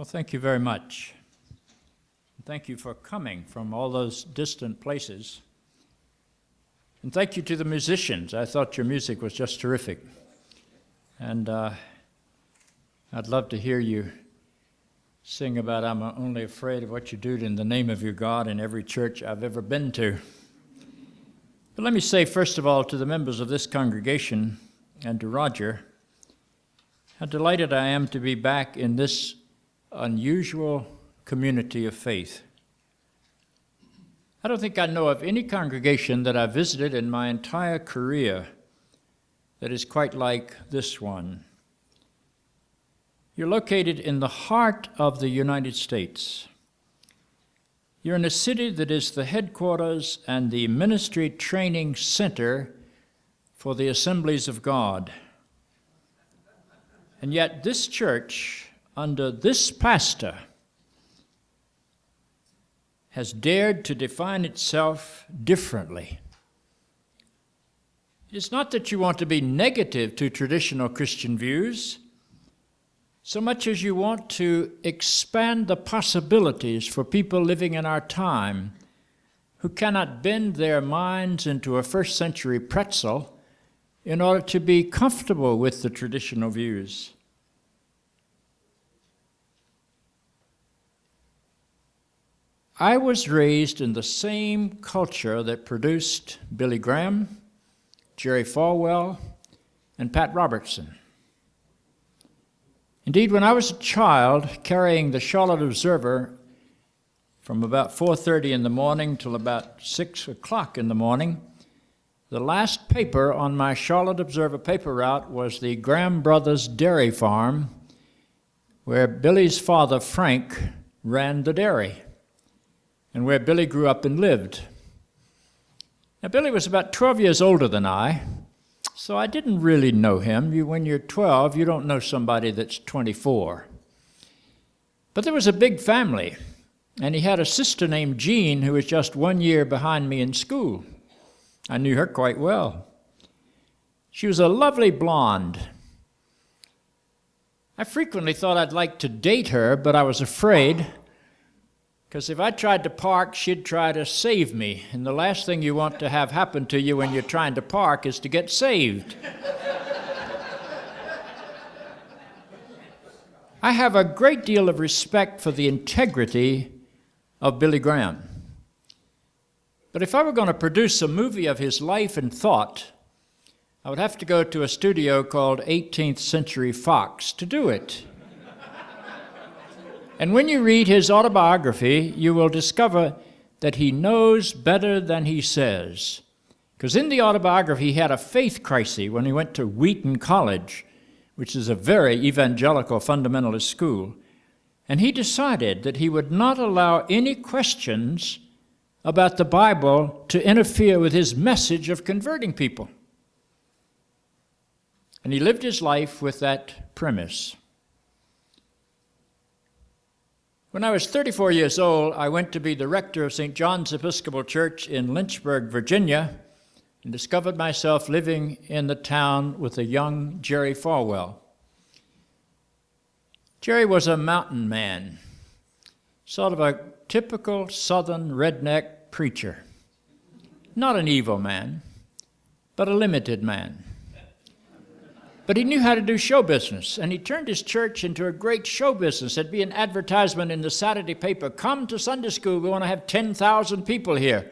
Well, thank you very much. Thank you for coming from all those distant places. And thank you to the musicians. I thought your music was just terrific. And I'd love to hear you sing about "I'm only afraid of what you do in the name of your God" in every church I've ever been to. But let me say, first of all, to the members of this congregation and to Roger, how delighted I am to be back in this unusual community of faith. I don't think I know of any congregation that I've visited in my entire career that is quite like this one. You're located in the heart of the United States. You're in a city that is the headquarters and the ministry training center for the Assemblies of God. And yet this church, under this pastor, has dared to define itself differently. It's not that you want to be negative to traditional Christian views, so much as you want to expand the possibilities for people living in our time who cannot bend their minds into a first century pretzel in order to be comfortable with the traditional views. I was raised in the same culture that produced Billy Graham, Jerry Falwell, and Pat Robertson. Indeed, when I was a child, carrying the Charlotte Observer from about 4:30 in the morning till about 6 o'clock in the morning, the last paper on my Charlotte Observer paper route was the Graham Brothers Dairy Farm, where Billy's father, Frank, ran the dairy, and where Billy grew up and lived. Now, Billy was about 12 years older than I, so I didn't really know him. When you're 12, you don't know somebody that's 24. But there was a big family, and he had a sister named Jean who was just 1 year behind me in school. I knew her quite well. She was a lovely blonde. I frequently thought I'd like to date her, but I was afraid, because if I tried to park, she'd try to save me. And the last thing you want to have happen to you when you're trying to park is to get saved. I have a great deal of respect for the integrity of Billy Graham. But if I were going to produce a movie of his life and thought, I would have to go to a studio called 18th Century Fox to do it. And when you read his autobiography, you will discover that he knows better than he says. Because in the autobiography, he had a faith crisis when he went to Wheaton College, which is a very evangelical fundamentalist school. And he decided that he would not allow any questions about the Bible to interfere with his message of converting people. And he lived his life with that premise. When I was 34 years old, I went to be the rector of St. John's Episcopal Church in Lynchburg, Virginia, and discovered myself living in the town with a young Jerry Falwell. Jerry was a mountain man, sort of a typical southern redneck preacher. Not an evil man, but a limited man. But he knew how to do show business, and he turned his church into a great show business. There'd be an advertisement in the Saturday paper, "Come to Sunday school, we want to have 10,000 people here."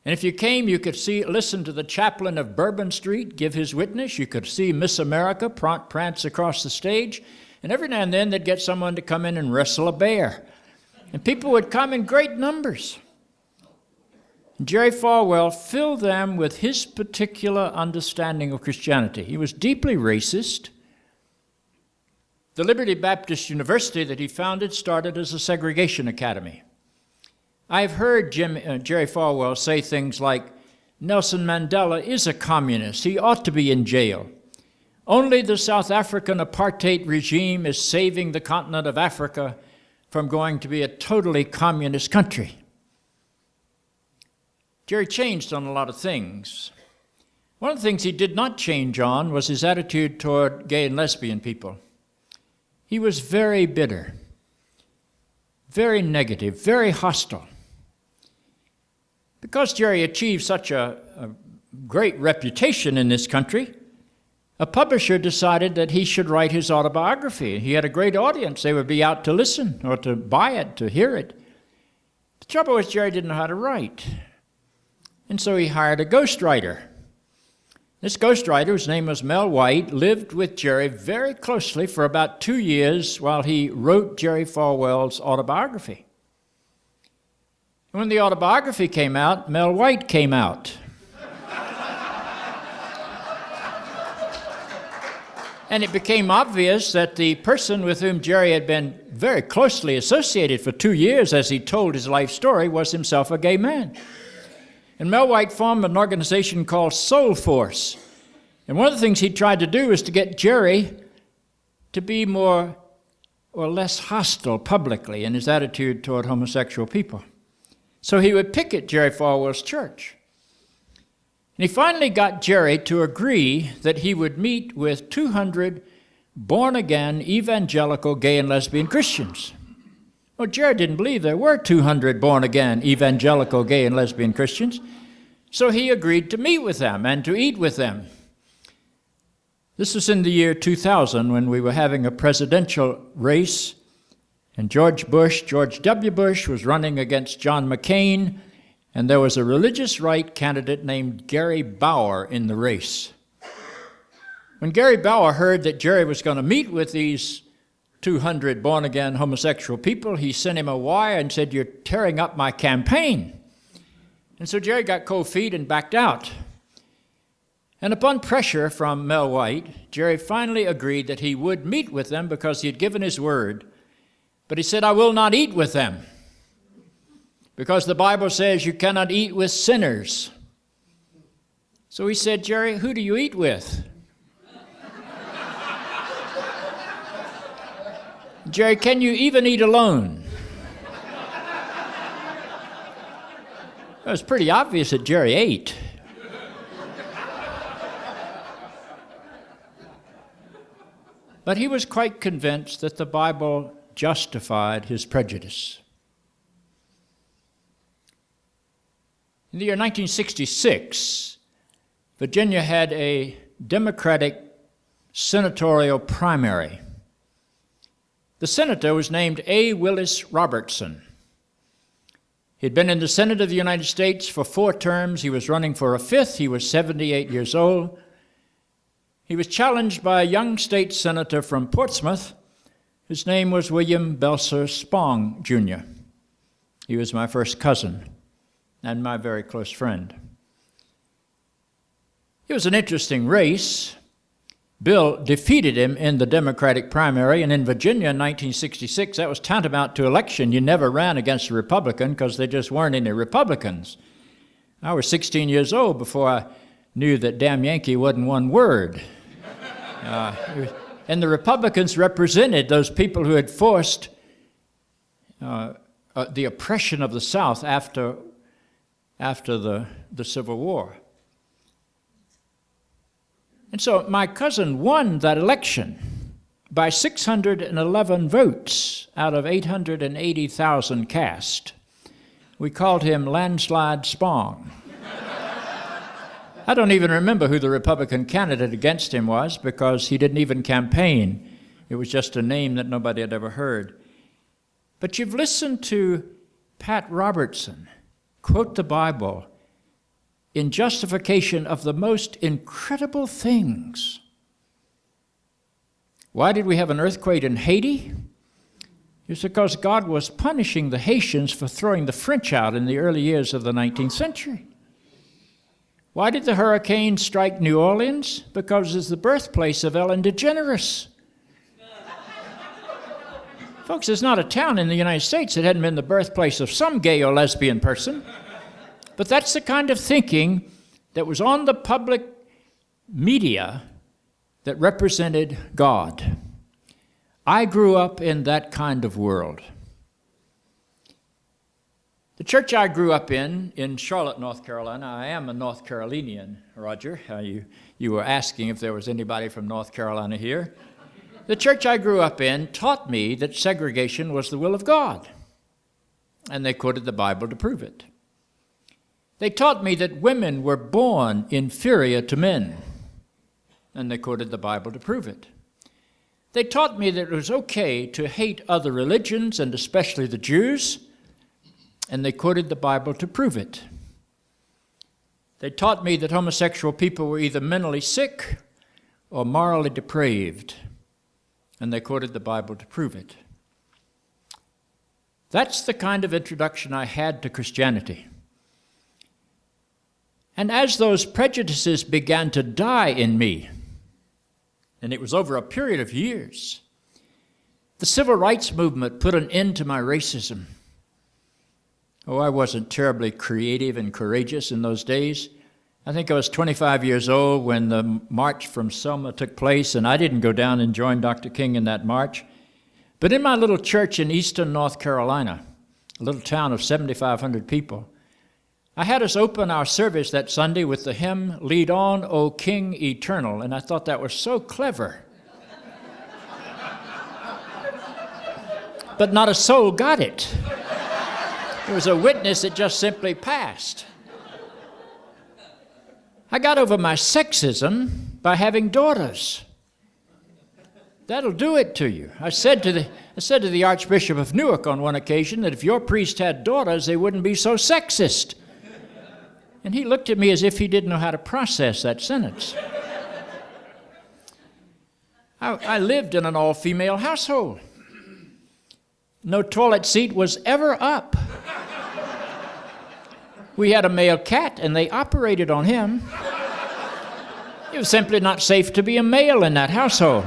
And if you came, you could listen to the chaplain of Bourbon Street give his witness. You could see Miss America prance across the stage, and every now and then they'd get someone to come in and wrestle a bear. And people would come in great numbers. Jerry Falwell filled them with his particular understanding of Christianity. He was deeply racist. The Liberty Baptist University that he founded started as a segregation academy. I've heard Jerry Falwell say things like, "Nelson Mandela is a communist. He ought to be in jail. Only the South African apartheid regime is saving the continent of Africa from going to be a totally communist country." Jerry changed on a lot of things. One of the things he did not change on was his attitude toward gay and lesbian people. He was very bitter. very negative, very hostile. Because Jerry achieved such a great reputation in this country, a publisher decided that he should write his autobiography. He had a great audience. They would be out to listen or to buy it, to hear it. The trouble was Jerry didn't know how to write. And so he hired a ghostwriter. This ghostwriter, whose name was Mel White, lived with Jerry very closely for about 2 years while he wrote Jerry Falwell's autobiography. And when the autobiography came out, Mel White came out. And it became obvious that the person with whom Jerry had been very closely associated for 2 years as he told his life story was himself a gay man. And Mel White formed an organization called Soul Force. And one of the things he tried to do was to get Jerry to be more or less hostile publicly in his attitude toward homosexual people. So he would picket Jerry Falwell's church. And he finally got Jerry to agree that he would meet with 200 born-again evangelical gay and lesbian Christians. Well, Jerry didn't believe there were 200 born-again evangelical gay and lesbian Christians, so he agreed to meet with them and to eat with them. This was in the year 2000 when we were having a presidential race, and George W. Bush, was running against John McCain, and there was a religious right candidate named Gary Bauer in the race. When Gary Bauer heard that Jerry was going to meet with these 200 born-again homosexual people, he sent him a wire and said, "You're tearing up my campaign." And so Jerry got cold feet and backed out. And upon pressure from Mel White, Jerry finally agreed that he would meet with them because he had given his word. But he said, "I will not eat with them, because the Bible says you cannot eat with sinners." So he said, "Jerry, who do you eat with?" "Jerry, can you even eat alone?" It was pretty obvious that Jerry ate. But he was quite convinced that the Bible justified his prejudice. In the year 1966, Virginia had a Democratic senatorial primary. The senator was named A. Willis Robertson. He'd been in the Senate of the United States for 4 terms. He was running for a 5th. He was 78 years old. He was challenged by a young state senator from Portsmouth. His name was William Belser Spong, Jr. He was my first cousin and my very close friend. It was an interesting race. Bill defeated him in the Democratic primary, and in Virginia in 1966, that was tantamount to election. You never ran against a Republican because there just weren't any Republicans. I was 16 years old before I knew that damn Yankee wasn't one word. And the Republicans represented those people who had forced the oppression of the South after the Civil War. And so my cousin won that election by 611 votes out of 880,000 cast. We called him Landslide Spong. I don't even remember who the Republican candidate against him was because he didn't even campaign. It was just a name that nobody had ever heard. But you've listened to Pat Robertson quote the Bible in justification of the most incredible things. Why did we have an earthquake in Haiti? It's because God was punishing the Haitians for throwing the French out in the early years of the 19th century. Why did the hurricane strike New Orleans? Because it's the birthplace of Ellen DeGeneres. Folks, there's not a town in the United States that hadn't been the birthplace of some gay or lesbian person. But that's the kind of thinking that was on the public media that represented God. I grew up in that kind of world. The church I grew up in Charlotte, North Carolina, I am a North Carolinian, Roger. You were asking if there was anybody from North Carolina here. The church I grew up in taught me that segregation was the will of God. and they quoted the Bible to prove it. They taught me that women were born inferior to men, and they quoted the Bible to prove it. They taught me that it was okay to hate other religions, and especially the Jews, and they quoted the Bible to prove it. They taught me that homosexual people were either mentally sick or morally depraved, and they quoted the Bible to prove it. That's the kind of introduction I had to Christianity. And as those prejudices began to die in me, and it was over a period of years, the civil rights movement put an end to my racism. Oh, I wasn't terribly creative and courageous in those days. I think I was 25 years old when the march from Selma took place, and I didn't go down and join Dr. King in that march. But in my little church in eastern North Carolina, a little town of 7,500 people, I had us open our service that Sunday with the hymn, "Lead On, O King Eternal," and I thought that was so clever. But not a soul got it. It was a witness that just simply passed. I got over my sexism by having daughters. That'll do it to you. I said to the Archbishop of Newark on one occasion that if your priest had daughters, they wouldn't be so sexist. And he looked at me as if he didn't know how to process that sentence. I lived in an all-female household. No toilet seat was ever up. We had a male cat, and they operated on him. It was simply not safe to be a male in that household.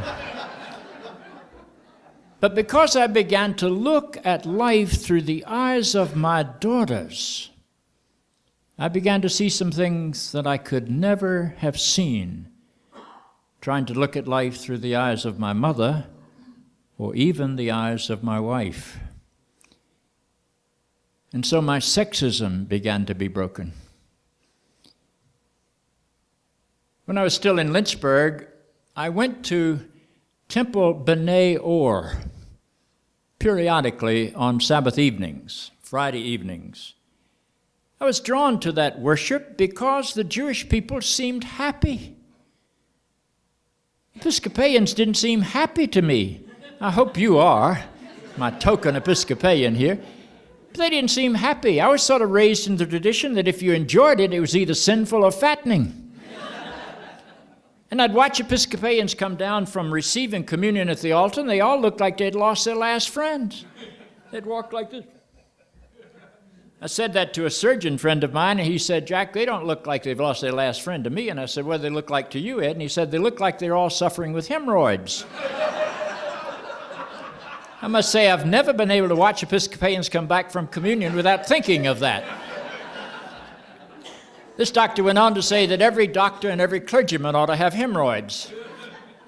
But because I began to look at life through the eyes of my daughters, I began to see some things that I could never have seen trying to look at life through the eyes of my mother or even the eyes of my wife. And so my sexism began to be broken. When I was still in Lynchburg, I went to Temple B'nai Or periodically on Sabbath evenings, Friday evenings. I was drawn to that worship because the Jewish people seemed happy. Episcopalians didn't seem happy to me. I hope you are, my token Episcopalian here. But they didn't seem happy. I was sort of raised in the tradition that if you enjoyed it, it was either sinful or fattening. And I'd watch Episcopalians come down from receiving communion at the altar, and they all looked like they'd lost their last friend. They'd walk like this. I said that to a surgeon friend of mine, and he said, "Jack, they don't look like they've lost their last friend to me." And I said, "What do they look like to you, Ed?" And he said, "They look like they're all suffering with hemorrhoids." I must say, I've never been able to watch Episcopalians come back from communion without thinking of that. This doctor went on to say that every doctor and every clergyman ought to have hemorrhoids.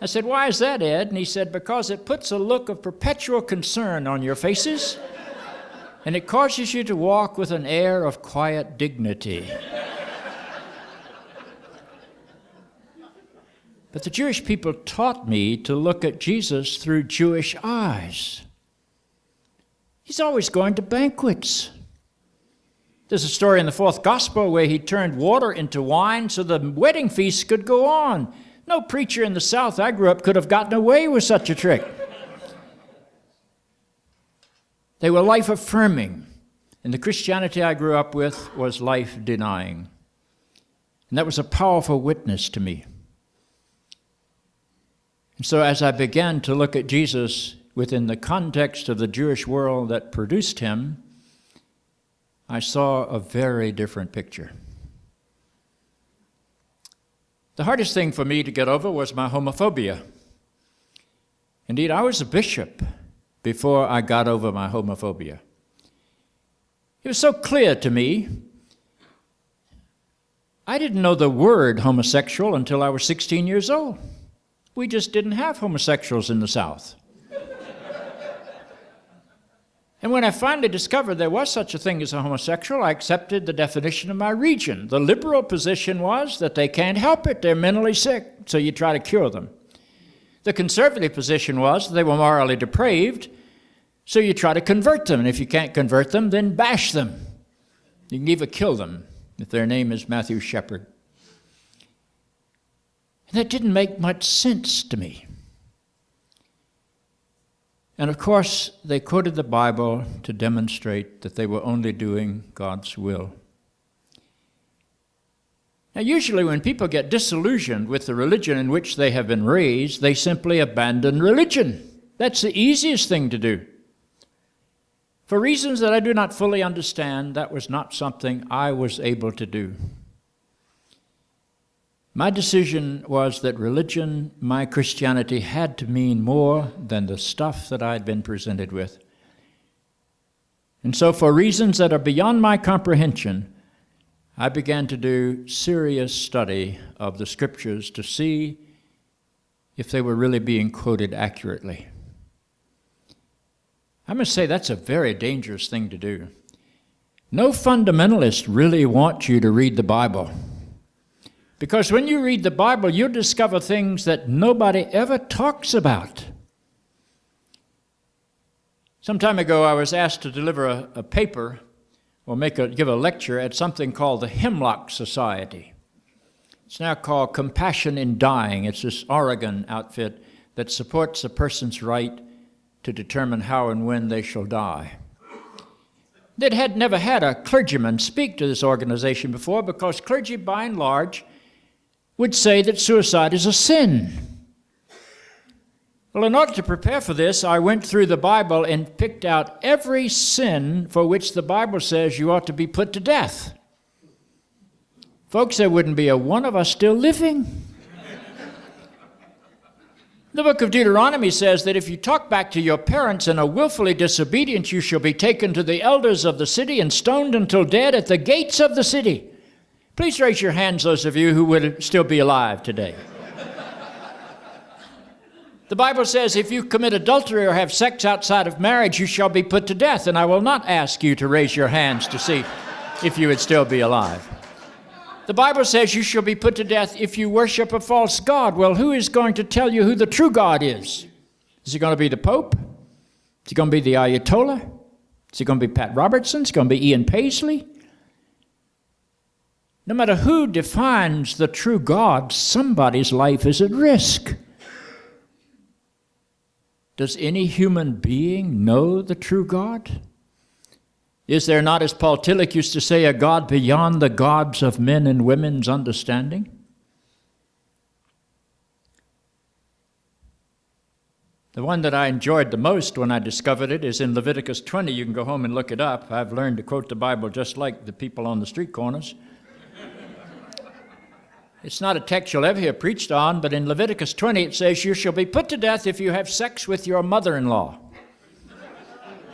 I said, "Why is that, Ed?" And he said, "Because it puts a look of perpetual concern on your faces, and it causes you to walk with an air of quiet dignity." But the Jewish people taught me to look at Jesus through Jewish eyes. He's always going to banquets. There's a story in the fourth gospel where he turned water into wine so the wedding feast could go on. No preacher in the South I grew up could have gotten away with such a trick. They were life-affirming, and the Christianity I grew up with was life-denying. And that was a powerful witness to me. And so as I began to look at Jesus within the context of the Jewish world that produced him, I saw a very different picture. The hardest thing for me to get over was my homophobia. Indeed, I was a bishop before I got over my homophobia. It was so clear to me. I didn't know the word homosexual until I was 16 years old. We just didn't have homosexuals in the South. And when I finally discovered there was such a thing as a homosexual, I accepted the definition of my region. The liberal position was that they can't help it, they're mentally sick, so you try to cure them. The conservative position was they were morally depraved, So you try to convert them, and if you can't convert them, then bash them. You can even kill them if their name is Matthew Shepard. And that didn't make much sense to me. And of course, they quoted the Bible to demonstrate that they were only doing God's will. Now, usually when people get disillusioned with the religion in which they have been raised, they simply abandon religion. That's the easiest thing to do. For reasons that I do not fully understand, that was not something I was able to do. My decision was that religion, my Christianity, had to mean more than the stuff that I had been presented with. And so for reasons that are beyond my comprehension, I began to do serious study of the Scriptures to see if they were really being quoted accurately. I must say that's a very dangerous thing to do. No fundamentalist really wants you to read the Bible. Because when you read the Bible, you'll discover things that nobody ever talks about. Some time ago, I was asked to deliver a paper or give a lecture at something called the Hemlock Society. It's now called Compassion in Dying. It's this Oregon outfit that supports a person's right to determine how and when they shall die. They had never had a clergyman speak to this organization before because clergy, by and large, would say that suicide is a sin. Well, in order to prepare for this, I went through the Bible and picked out every sin for which the Bible says you ought to be put to death. Folks, there wouldn't be a one of us still living. The book of Deuteronomy says that if you talk back to your parents and are willfully disobedient, you shall be taken to the elders of the city and stoned until dead at the gates of the city. Please raise your hands, those of you who would still be alive today. The Bible says if you commit adultery or have sex outside of marriage, you shall be put to death, and I will not ask you to raise your hands to see if you would still be alive. The Bible says you shall be put to death if you worship a false god. Well, who is going to tell you who the true God is? Is it going to be the Pope? Is it going to be the Ayatollah? Is it going to be Pat Robertson? Is it going to be Ian Paisley? No matter who defines the true God, somebody's life is at risk. Does any human being know the true God? Is there not, as Paul Tillich used to say, a God beyond the gods of men and women's understanding? The one that I enjoyed the most when I discovered it is in Leviticus 20. You can go home and look it up. I've learned to quote the Bible just like the people on the street corners. It's not a text you'll ever hear preached on, but in Leviticus 20 it says, you shall be put to death if you have sex with your mother-in-law.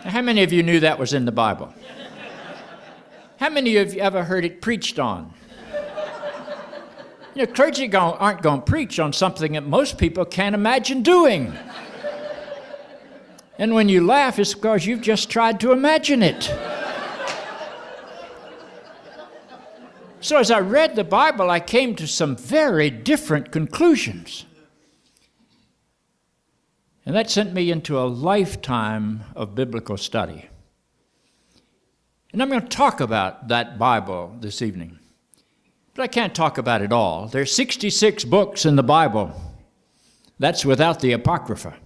Now, how many of you knew that was in the Bible? How many of you ever heard it preached on? You know, clergy aren't going to preach on something that most people can't imagine doing. And when you laugh, it's because you've just tried to imagine it. So as I read the Bible, I came to some very different conclusions. And that sent me into a lifetime of biblical study. And I'm going to talk about that Bible this evening. But I can't talk about it all. There's 66 books in the Bible. That's without the Apocrypha.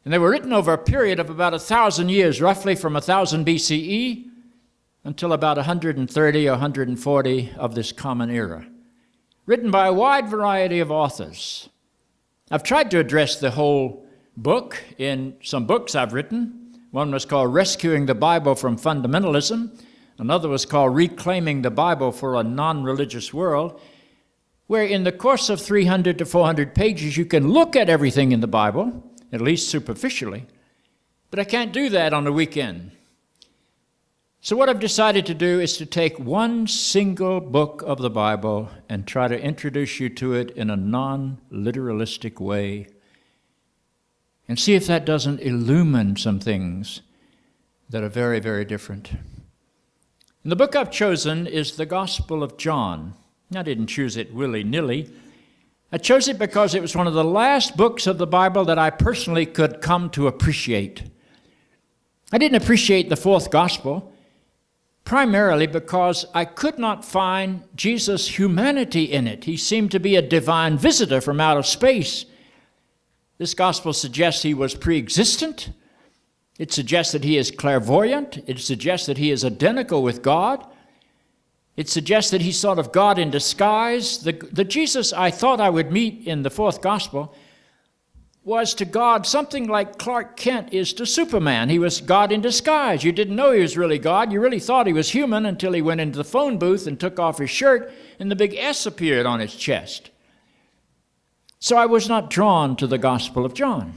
And they were written over a period of about 1,000 years, roughly from 1000 BCE until about 130 or 140 of this common era, written by a wide variety of authors. I've tried to address the whole book in some books I've written. One was called Rescuing the Bible from Fundamentalism. Another was called Reclaiming the Bible for a Non-Religious World, where in the course of 300 to 400 pages you can look at everything in the Bible, at least superficially, but I can't do that on a weekend. So what I've decided to do is to take one single book of the Bible and try to introduce you to it in a non-literalistic way and see if that doesn't illumine some things that are very, very different. And the book I've chosen is the Gospel of John. I didn't choose it willy-nilly. I chose it because it was one of the last books of the Bible that I personally could come to appreciate. I didn't appreciate the fourth gospel, primarily because I could not find Jesus' humanity in it. He seemed to be a divine visitor from outer space. This gospel suggests he was pre-existent. It suggests that he is clairvoyant. It suggests that he is identical with God. It suggests that he's sort of God in disguise. The Jesus I thought I would meet in the fourth gospel was to God something like Clark Kent is to Superman. He was God in disguise. You didn't know he was really God. You really thought he was human until he went into the phone booth and took off his shirt, and the big S appeared on his chest. So I was not drawn to the Gospel of John.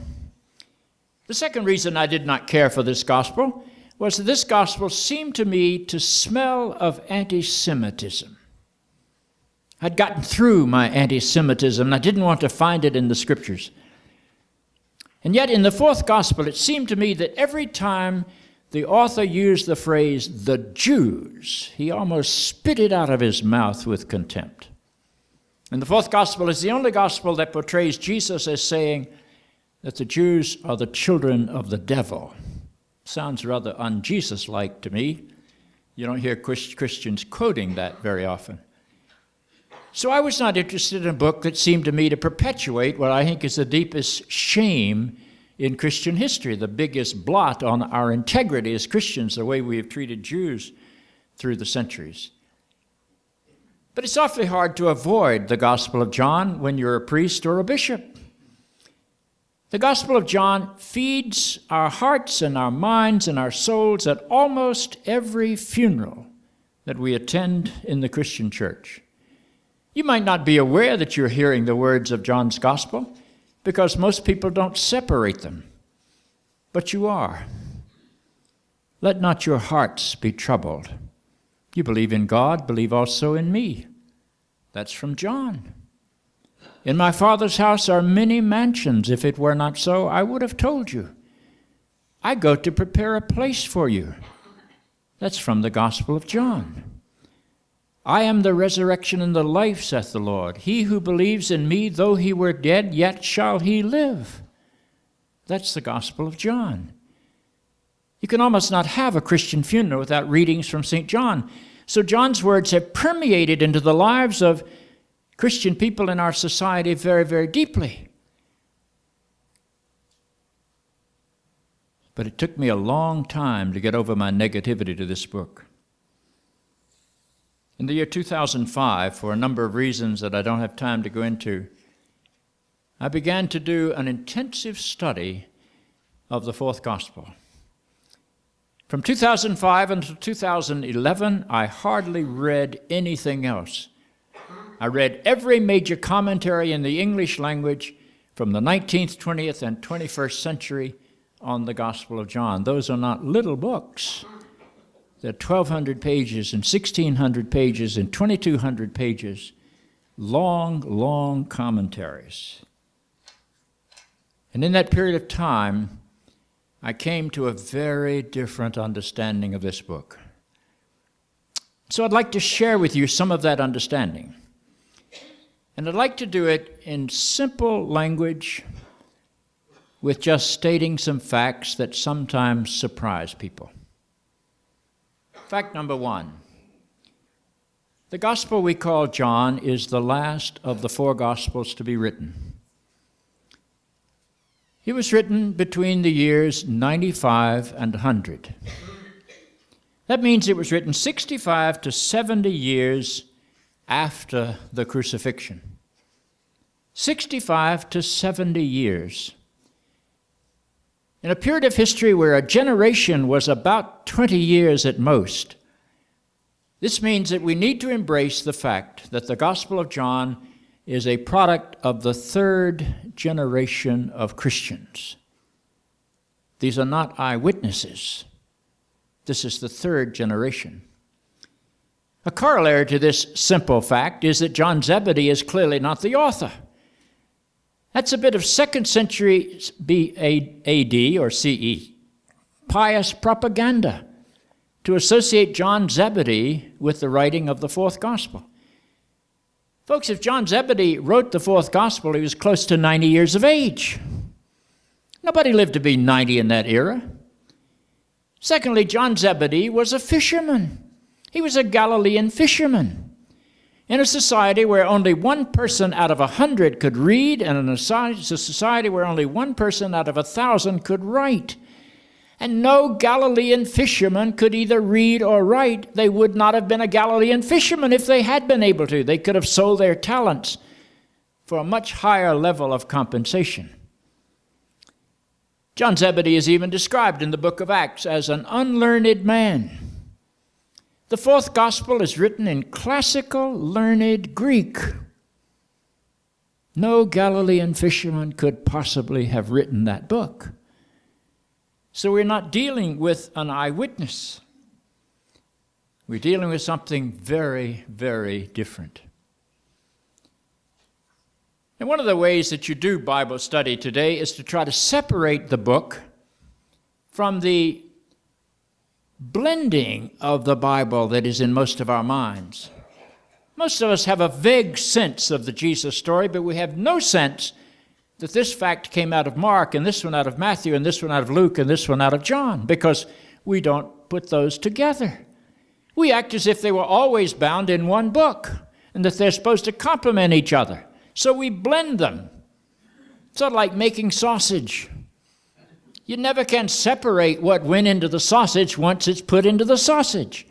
The second reason I did not care for this gospel was that this gospel seemed to me to smell of anti-Semitism. I'd gotten through my anti-Semitism, and I didn't want to find it in the scriptures. And yet in the fourth gospel, it seemed to me that every time the author used the phrase, the Jews, he almost spit it out of his mouth with contempt. And the fourth gospel is the only gospel that portrays Jesus as saying that the Jews are the children of the devil. Sounds rather un-Jesus-like to me. You don't hear Christians quoting that very often. So I was not interested in a book that seemed to me to perpetuate what I think is the deepest shame in Christian history, the biggest blot on our integrity as Christians, the way we have treated Jews through the centuries. But it's awfully hard to avoid the Gospel of John when you're a priest or a bishop. The Gospel of John feeds our hearts and our minds and our souls at almost every funeral that we attend in the Christian church. You might not be aware that you're hearing the words of John's Gospel because most people don't separate them, but you are. Let not your hearts be troubled. You believe in God, believe also in me. That's from John. In my Father's house are many mansions. If it were not so, I would have told you. I go to prepare a place for you. That's from the Gospel of John. I am the resurrection and the life, saith the Lord. He who believes in me, though he were dead, yet shall he live. That's the Gospel of John. You can almost not have a Christian funeral without readings from St. John. So John's words have permeated into the lives of Christian people in our society very, very deeply. But it took me a long time to get over my negativity to this book. In the year 2005, for a number of reasons that I don't have time to go into, I began to do an intensive study of the fourth gospel. From 2005 until 2011, I hardly read anything else. I read every major commentary in the English language from the 19th, 20th, and 21st century on the Gospel of John. Those are not little books. They're 1,200 pages and 1,600 pages and 2,200 pages, long, long commentaries. And in that period of time, I came to a very different understanding of this book. So I'd like to share with you some of that understanding. And I'd like to do it in simple language with just stating some facts that sometimes surprise people. Fact number one, the gospel we call John is the last of the four gospels to be written. It was written between the years 95 and 100. That means it was written 65 to 70 years after the crucifixion. 65 to 70 years. In a period of history where a generation was about 20 years at most, this means that we need to embrace the fact that the Gospel of John is a product of the third generation of Christians. These are not eyewitnesses. This is the third generation. A corollary to this simple fact is that John Zebedee is clearly not the author. That's a bit of 2nd century AD or CE, pious propaganda to associate John Zebedee with the writing of the fourth gospel. Folks, if John Zebedee wrote the fourth gospel, he was close to 90 years of age. Nobody lived to be 90 in that era. Secondly, John Zebedee was a fisherman. He was a Galilean fisherman. In a society where only one person out of 100 could read, and in a society where only one person out of 1,000 could write. And no Galilean fisherman could either read or write. They would not have been a Galilean fisherman if they had been able to. They could have sold their talents for a much higher level of compensation. John Zebedee is even described in the book of Acts as an unlearned man. The fourth gospel is written in classical, learned Greek. No Galilean fisherman could possibly have written that book. So we're not dealing with an eyewitness. We're dealing with something very, very different. And one of the ways that you do Bible study today is to try to separate the book from the blending of the Bible that is in most of our minds. Most of us have a vague sense of the Jesus story, but we have no sense that this fact came out of Mark, and this one out of Matthew, and this one out of Luke, and this one out of John, because we don't put those together. We act as if they were always bound in one book, and that they're supposed to complement each other. So we blend them, sort of like making sausage. You never can separate what went into the sausage once it's put into the sausage.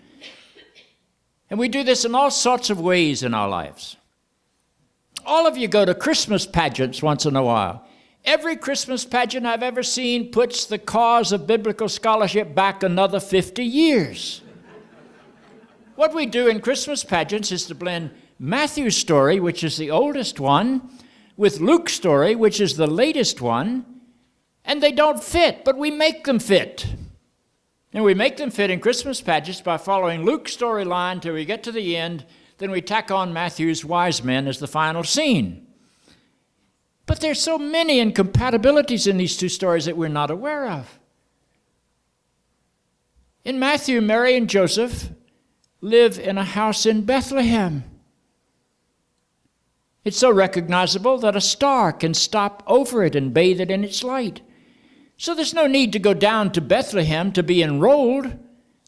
And we do this in all sorts of ways in our lives. All of you go to Christmas pageants once in a while. Every Christmas pageant I've ever seen puts the cause of biblical scholarship back another 50 years. What we do in Christmas pageants is to blend Matthew's story, which is the oldest one, with Luke's story, which is the latest one, and they don't fit, but we make them fit. And we make them fit in Christmas pageants by following Luke's storyline till we get to the end. Then we tack on Matthew's wise men as the final scene. But there's so many incompatibilities in these two stories that we're not aware of. In Matthew, Mary and Joseph live in a house in Bethlehem. It's so recognizable that a star can stop over it and bathe it in its light. So there's no need to go down to Bethlehem to be enrolled.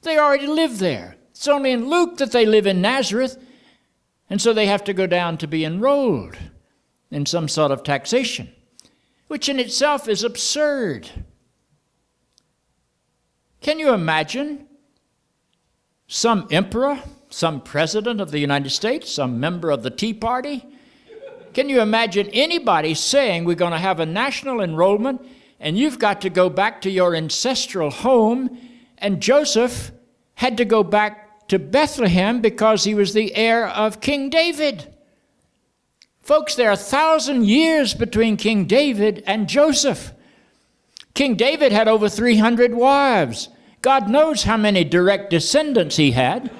They already live there. It's only in Luke that they live in Nazareth, and so they have to go down to be enrolled in some sort of taxation, which in itself is absurd. Can you imagine some emperor, some president of the United States, some member of the Tea Party? Can you imagine anybody saying we're going to have a national enrollment and you've got to go back to your ancestral home, and Joseph had to go back to Bethlehem because he was the heir of King David? Folks, there are 1,000 years between King David and Joseph. King David had over 300 wives. God knows how many direct descendants he had.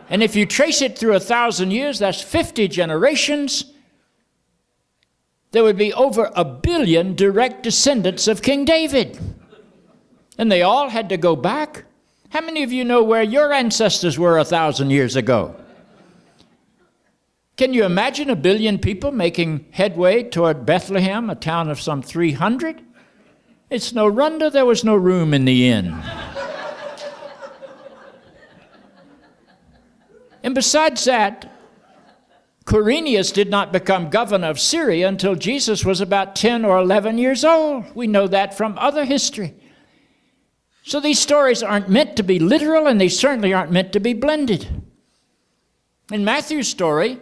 And if you trace it through 1,000 years, that's 50 generations. There would be over 1 billion direct descendants of King David. And they all had to go back. How many of you know where your ancestors were 1,000 years ago? Can you imagine 1 billion people making headway toward Bethlehem, a town of some 300? It's no wonder there was no room in the inn. And besides that, Quirinius did not become governor of Syria until Jesus was about 10 or 11 years old. We know that from other history. So these stories aren't meant to be literal, and they certainly aren't meant to be blended. In Matthew's story,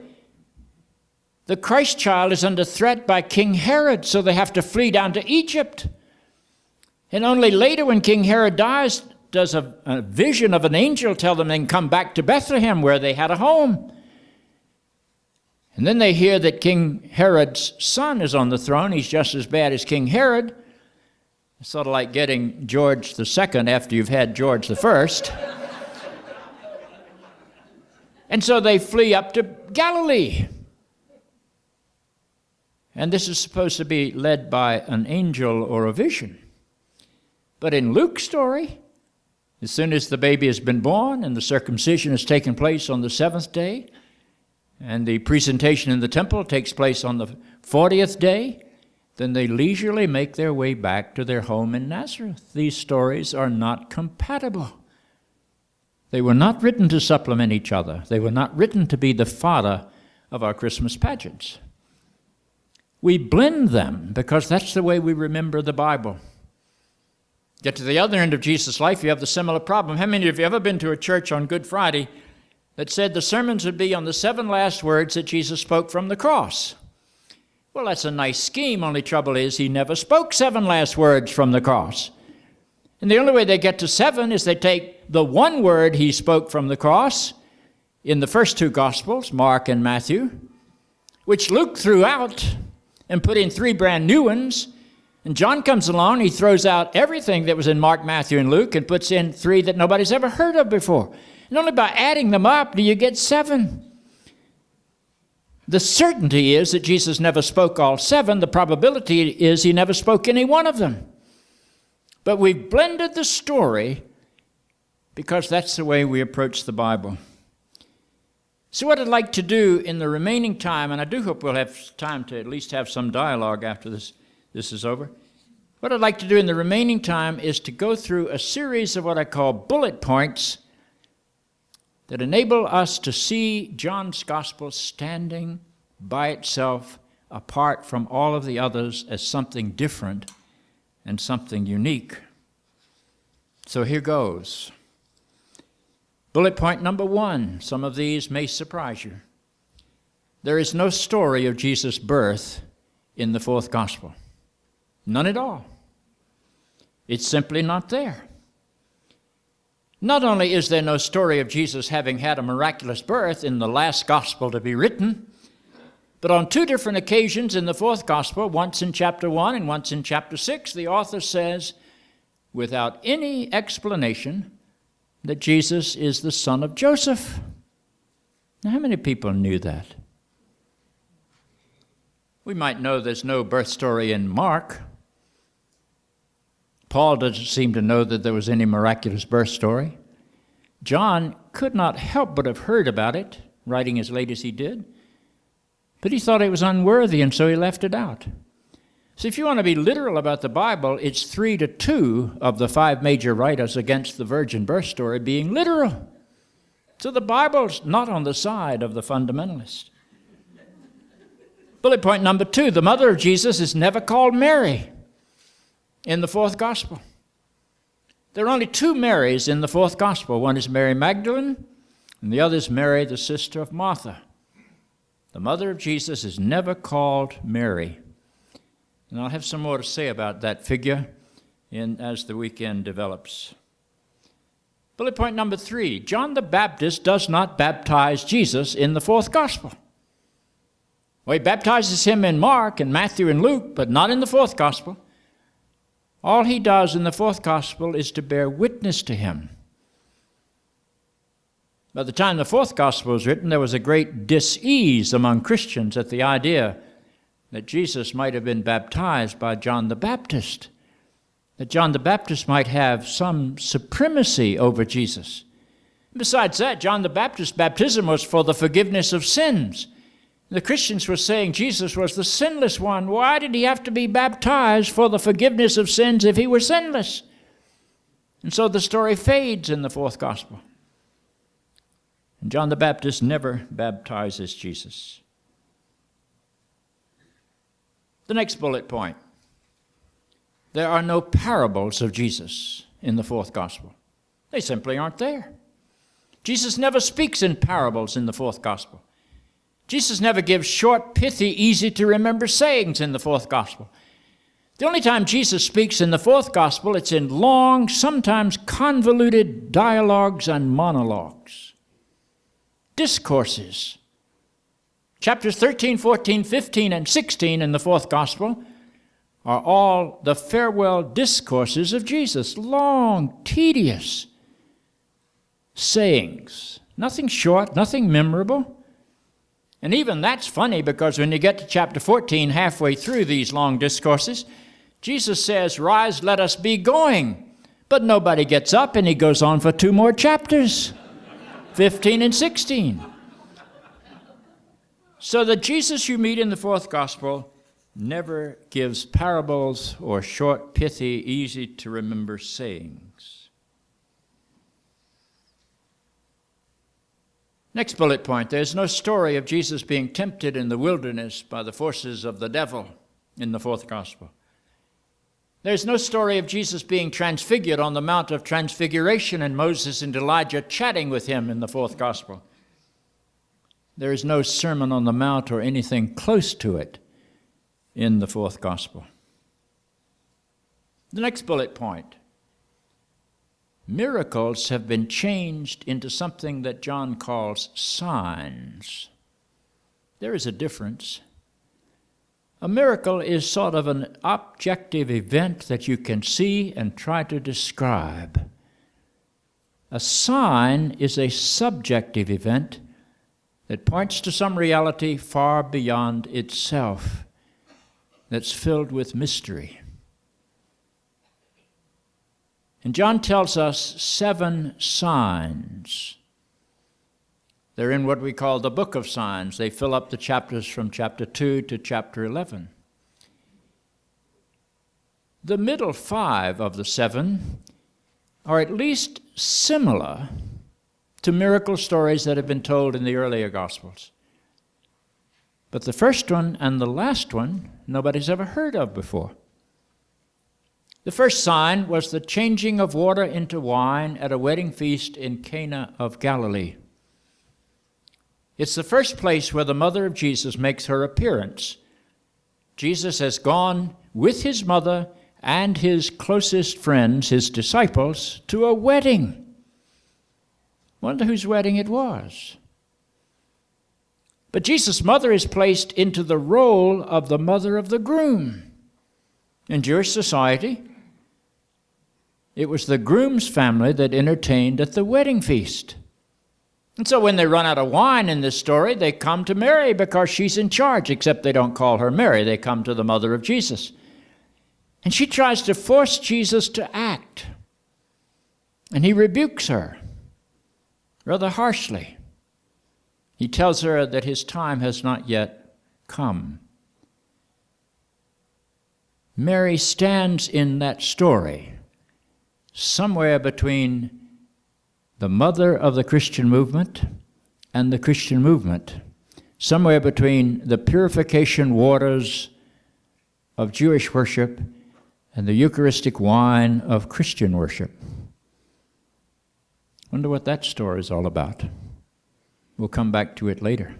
the Christ child is under threat by King Herod, so they have to flee down to Egypt. And only later, when King Herod dies, does a vision of an angel tell them they can come back to Bethlehem, where they had a home. And then they hear that King Herod's son is on the throne. He's just as bad as King Herod. It's sort of like getting George II after you've had George I. And so they flee up to Galilee. And this is supposed to be led by an angel or a vision. But in Luke's story, as soon as the baby has been born and the circumcision has taken place on the 7th day, and the presentation in the temple takes place on the 40th day, then they leisurely make their way back to their home in Nazareth. These stories are not compatible. They were not written to supplement each other. They were not written to be the fodder of our Christmas pageants. We blend them because that's the way we remember the Bible. Get to the other end of Jesus' life, you have the similar problem. How many of you have ever been to a church on Good Friday that said the sermons would be on the 7 last words that Jesus spoke from the cross? Well, that's a nice scheme, only trouble is he never spoke 7 last words from the cross. And the only way they get to 7 is they take the one word he spoke from the cross in the first 2 Gospels, Mark and Matthew, which Luke threw out and put in 3 brand new ones. And John comes along, he throws out everything that was in Mark, Matthew, and Luke and puts in 3 that nobody's ever heard of before. And only by adding them up do you get 7. The certainty is that Jesus never spoke all 7. The probability is he never spoke any one of them. But we've blended the story because that's the way we approach the Bible. So what I'd like to do in the remaining time, and I do hope we'll have time to at least have some dialogue after this is over. What I'd like to do in the remaining time is to go through a series of what I call bullet points that enable us to see John's Gospel standing by itself, apart from all of the others, as something different and something unique. So here goes. Bullet point number 1. Some of these may surprise you. There is no story of Jesus' birth in the 4th Gospel. None at all. It's simply not there. Not only is there no story of Jesus having had a miraculous birth in the last Gospel to be written, but on 2 different occasions in the 4th Gospel, once in chapter 1 and once in chapter 6, the author says, without any explanation, that Jesus is the son of Joseph. Now, how many people knew that? We might know there's no birth story in Mark. Paul doesn't seem to know that there was any miraculous birth story. John could not help but have heard about it, writing as late as he did, but he thought it was unworthy, and so he left it out. So if you want to be literal about the Bible, it's 3-2 of the 5 major writers against the virgin birth story being literal. So the Bible's not on the side of the fundamentalist. Bullet point number 2, the mother of Jesus is never called Mary in the 4th Gospel. There are only 2 Marys in the 4th Gospel. One is Mary Magdalene, and the other is Mary, the sister of Martha. The mother of Jesus is never called Mary. And I'll have some more to say about that figure as the weekend develops. Bullet point number 3, John the Baptist does not baptize Jesus in the 4th Gospel. Well, he baptizes him in Mark and Matthew and Luke, but not in the 4th Gospel. All he does in the 4th Gospel is to bear witness to him. By the time the 4th Gospel was written, there was a great dis-ease among Christians at the idea that Jesus might have been baptized by John the Baptist, that John the Baptist might have some supremacy over Jesus. Besides that, John the Baptist's baptism was for the forgiveness of sins. The Christians were saying Jesus was the sinless one. Why did he have to be baptized for the forgiveness of sins if he were sinless? And so the story fades in the 4th Gospel. And John the Baptist never baptizes Jesus. The next bullet point. There are no parables of Jesus in the 4th Gospel. They simply aren't there. Jesus never speaks in parables in the 4th Gospel. Jesus never gives short, pithy, easy-to-remember sayings in the 4th Gospel. The only time Jesus speaks in the 4th Gospel, it's in long, sometimes convoluted dialogues and monologues, discourses. Chapters 13, 14, 15, and 16 in the 4th Gospel are all the farewell discourses of Jesus, long, tedious sayings. Nothing short, nothing memorable. And even that's funny because when you get to chapter 14, halfway through these long discourses, Jesus says, "Rise, let us be going." But nobody gets up and he goes on for 2 more chapters, 15 and 16. So the Jesus you meet in the 4th Gospel never gives parables or short, pithy, easy-to-remember sayings. Next bullet point, there's no story of Jesus being tempted in the wilderness by the forces of the devil in the fourth gospel. There's no story of Jesus being transfigured on the Mount of Transfiguration and Moses and Elijah chatting with him in the fourth gospel. There is no Sermon on the Mount or anything close to it in the fourth gospel. The next bullet point. Miracles have been changed into something that John calls signs. There is a difference. A miracle is sort of an objective event that you can see and try to describe. A sign is a subjective event that points to some reality far beyond itself, that's filled with mystery. And John tells us 7 signs. They're in what we call the book of signs. They fill up the chapters from chapter 2 to chapter 11. The middle 5 of the 7 are at least similar to miracle stories that have been told in the earlier Gospels. But the first one and the last one, nobody's ever heard of before. The first sign was the changing of water into wine at a wedding feast in Cana of Galilee. It's the first place where the mother of Jesus makes her appearance. Jesus has gone with his mother and his closest friends, his disciples, to a wedding. Wonder whose wedding it was. But Jesus' mother is placed into the role of the mother of the groom. In Jewish society, it was the groom's family that entertained at the wedding feast. And so when they run out of wine in this story, they come to Mary because she's in charge, except they don't call her Mary. They come to the mother of Jesus. And she tries to force Jesus to act. And he rebukes her rather harshly. He tells her that his time has not yet come. Mary stands in that story somewhere between the mother of the Christian movement and the Christian movement, somewhere between the purification waters of Jewish worship and the Eucharistic wine of Christian worship. Wonder what that story is all about. We'll come back to it later.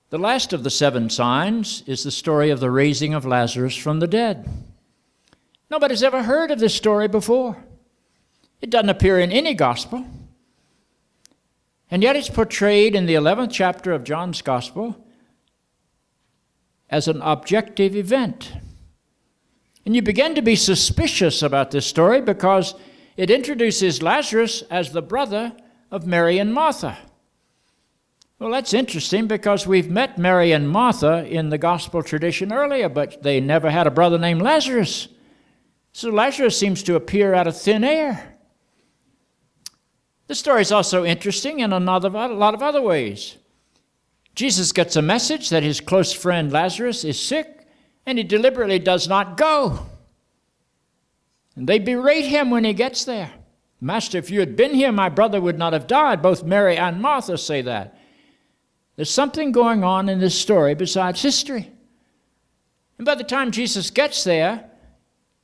The last of the 7 signs is the story of the raising of Lazarus from the dead. Nobody's ever heard of this story before. It doesn't appear in any gospel. And yet it's portrayed in the 11th chapter of John's gospel as an objective event. And you begin to be suspicious about this story because it introduces Lazarus as the brother of Mary and Martha. Well, that's interesting because we've met Mary and Martha in the gospel tradition earlier, but they never had a brother named Lazarus. So Lazarus seems to appear out of thin air. The story is also interesting in a lot of other ways. Jesus gets a message that his close friend Lazarus is sick, and he deliberately does not go. And they berate him when he gets there. Master, if you had been here, my brother would not have died. Both Mary and Martha say that. There's something going on in this story besides history. And by the time Jesus gets there,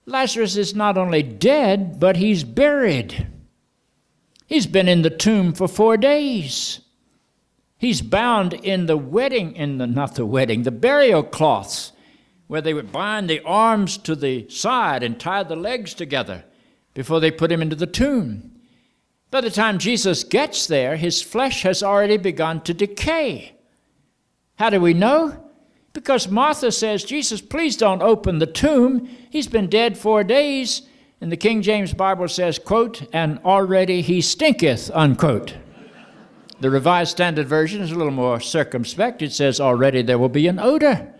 Lazarus is not only dead, but he's buried. He's been in the tomb for 4 days. He's bound in the burial cloths, where they would bind the arms to the side and tie the legs together before they put him into the tomb. By the time Jesus gets there, his flesh has already begun to decay. How do we know? Because Martha says, Jesus, please don't open the tomb. He's been dead 4 days. And the King James Bible says, quote, and already he stinketh, unquote. The Revised Standard Version is a little more circumspect. It says, already there will be an odor.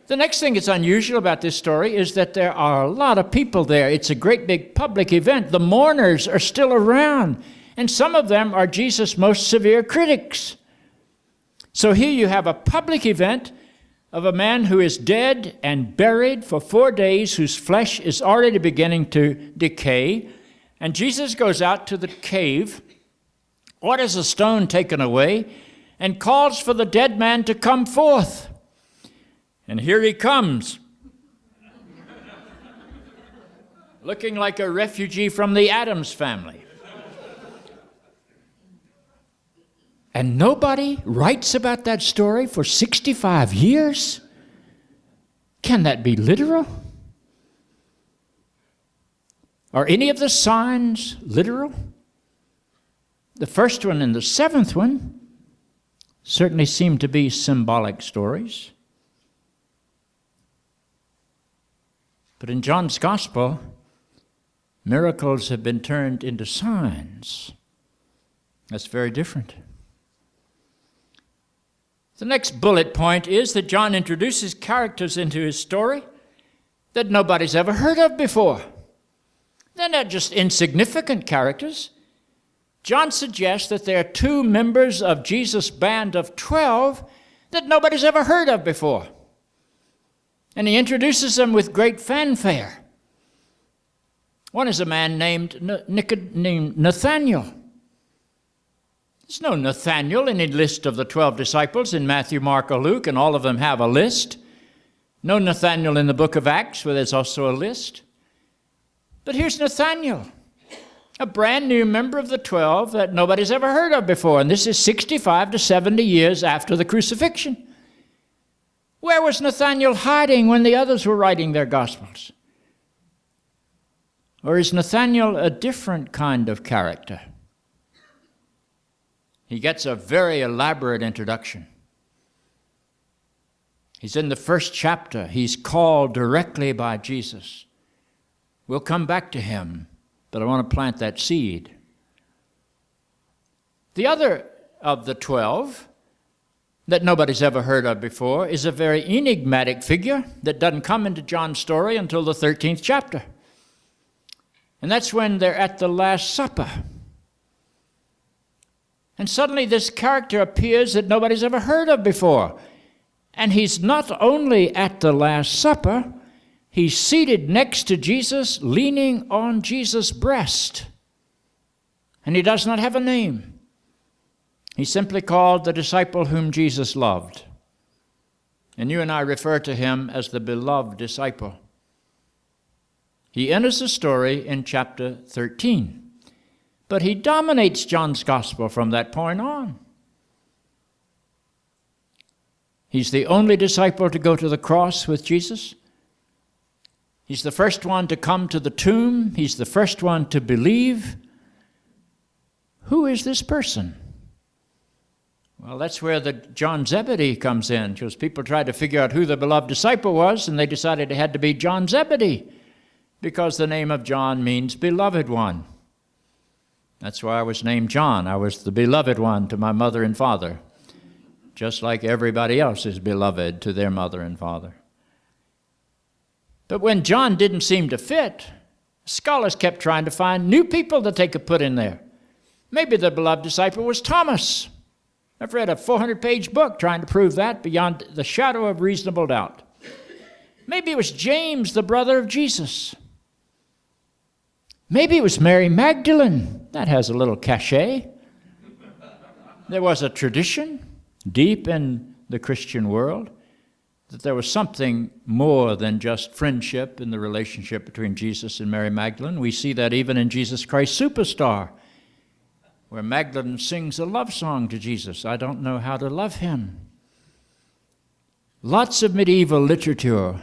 The next thing that's unusual about this story is that there are a lot of people there. It's a great big public event. The mourners are still around, and some of them are Jesus' most severe critics. So here you have a public event of a man who is dead and buried for 4 days, whose flesh is already beginning to decay. And Jesus goes out to the cave, orders a stone taken away, and calls for the dead man to come forth. And here he comes, looking like a refugee from the Addams family. And nobody writes about that story for 65 years? Can that be literal? Are any of the signs literal? The first one and the seventh one certainly seem to be symbolic stories. But in John's Gospel, miracles have been turned into signs. That's very different. The next bullet point is that John introduces characters into his story that nobody's ever heard of before. They're not just insignificant characters. John suggests that there are 2 members of Jesus' band of 12 that nobody's ever heard of before. And he introduces them with great fanfare. One is a man named Nathanael. There's no Nathanael in the list of the 12 disciples in Matthew, Mark, or Luke, and all of them have a list. No Nathanael in the book of Acts, where there's also a list. But here's Nathanael, a brand new member of the 12 that nobody's ever heard of before, and this is 65 to 70 years after the crucifixion. Where was Nathanael hiding when the others were writing their Gospels? Or is Nathanael a different kind of character? He gets a very elaborate introduction. He's in the first chapter. He's called directly by Jesus. We'll come back to him, but I want to plant that seed. The other of the 12 that nobody's ever heard of before is a very enigmatic figure that doesn't come into John's story until the 13th chapter. And that's when they're at the Last Supper. And suddenly this character appears that nobody's ever heard of before. And he's not only at the Last Supper, he's seated next to Jesus, leaning on Jesus' breast. And he does not have a name. He's simply called the disciple whom Jesus loved. And you and I refer to him as the beloved disciple. He enters the story in chapter 13. But he dominates John's Gospel from that point on. He's the only disciple to go to the cross with Jesus. He's the first one to come to the tomb. He's the first one to believe. Who is this person? Well, that's where the John Zebedee comes in, because people tried to figure out who the beloved disciple was, and they decided it had to be John Zebedee, because the name of John means beloved one. That's why I was named John. I was the beloved one to my mother and father, just like everybody else is beloved to their mother and father. But when John didn't seem to fit, scholars kept trying to find new people that they could put in there. Maybe the beloved disciple was Thomas. I've read a 400-page book trying to prove that beyond the shadow of reasonable doubt. Maybe it was James, the brother of Jesus. Maybe it was Mary Magdalene. That has a little cachet. There was a tradition deep in the Christian world that there was something more than just friendship in the relationship between Jesus and Mary Magdalene. We see that even in Jesus Christ Superstar, where Magdalene sings a love song to Jesus. I don't know how to love him. Lots of medieval literature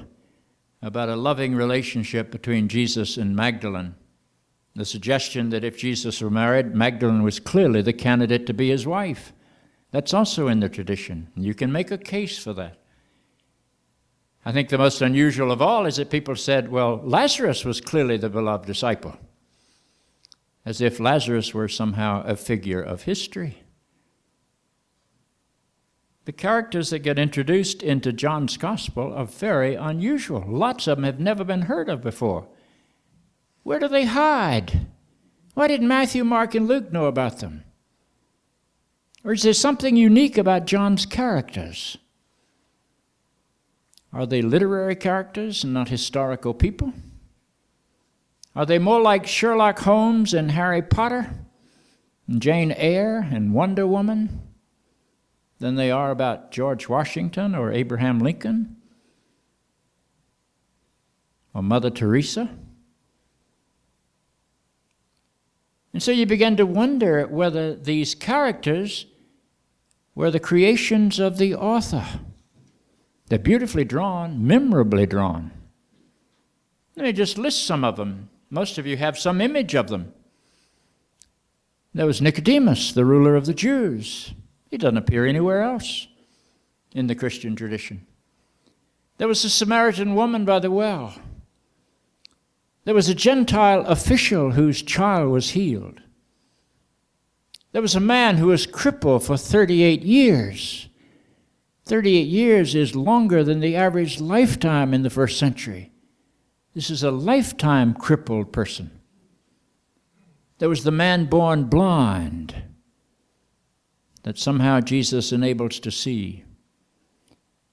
about a loving relationship between Jesus and Magdalene. The suggestion that if Jesus were married, Magdalene was clearly the candidate to be his wife. That's also in the tradition. You can make a case for that. I think the most unusual of all is that people said, well, Lazarus was clearly the beloved disciple, as if Lazarus were somehow a figure of history. The characters that get introduced into John's Gospel are very unusual. Lots of them have never been heard of before. Where do they hide? Why didn't Matthew, Mark, and Luke know about them? Or is there something unique about John's characters? Are they literary characters and not historical people? Are they more like Sherlock Holmes and Harry Potter and Jane Eyre and Wonder Woman than they are about George Washington or Abraham Lincoln or Mother Teresa? And so you begin to wonder whether these characters were the creations of the author. They're beautifully drawn, memorably drawn. Let me just list some of them. Most of you have some image of them. There was Nicodemus, the ruler of the Jews. He doesn't appear anywhere else in the Christian tradition. There was a Samaritan woman by the well. There was a Gentile official whose child was healed. There was a man who was crippled for 38 years. 38 years is longer than the average lifetime in the first century. This is a lifetime crippled person. There was the man born blind that somehow Jesus enables to see.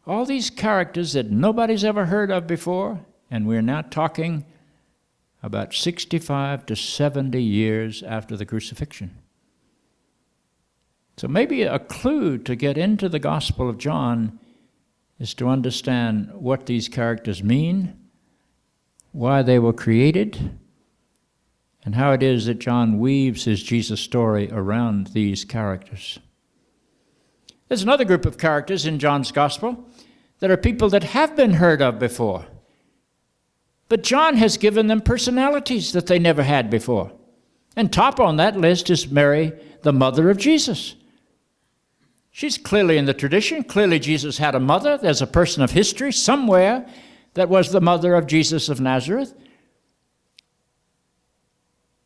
All these characters that nobody's ever heard of before, and we're now talking about 65 to 70 years after the crucifixion. So maybe a clue to get into the Gospel of John is to understand what these characters mean, why they were created, and how it is that John weaves his Jesus story around these characters. There's another group of characters in John's Gospel that are people that have been heard of before, but John has given them personalities that they never had before. And top on that list is Mary, the mother of Jesus. She's clearly in the tradition. Clearly Jesus had a mother. There's a person of history somewhere that was the mother of Jesus of Nazareth.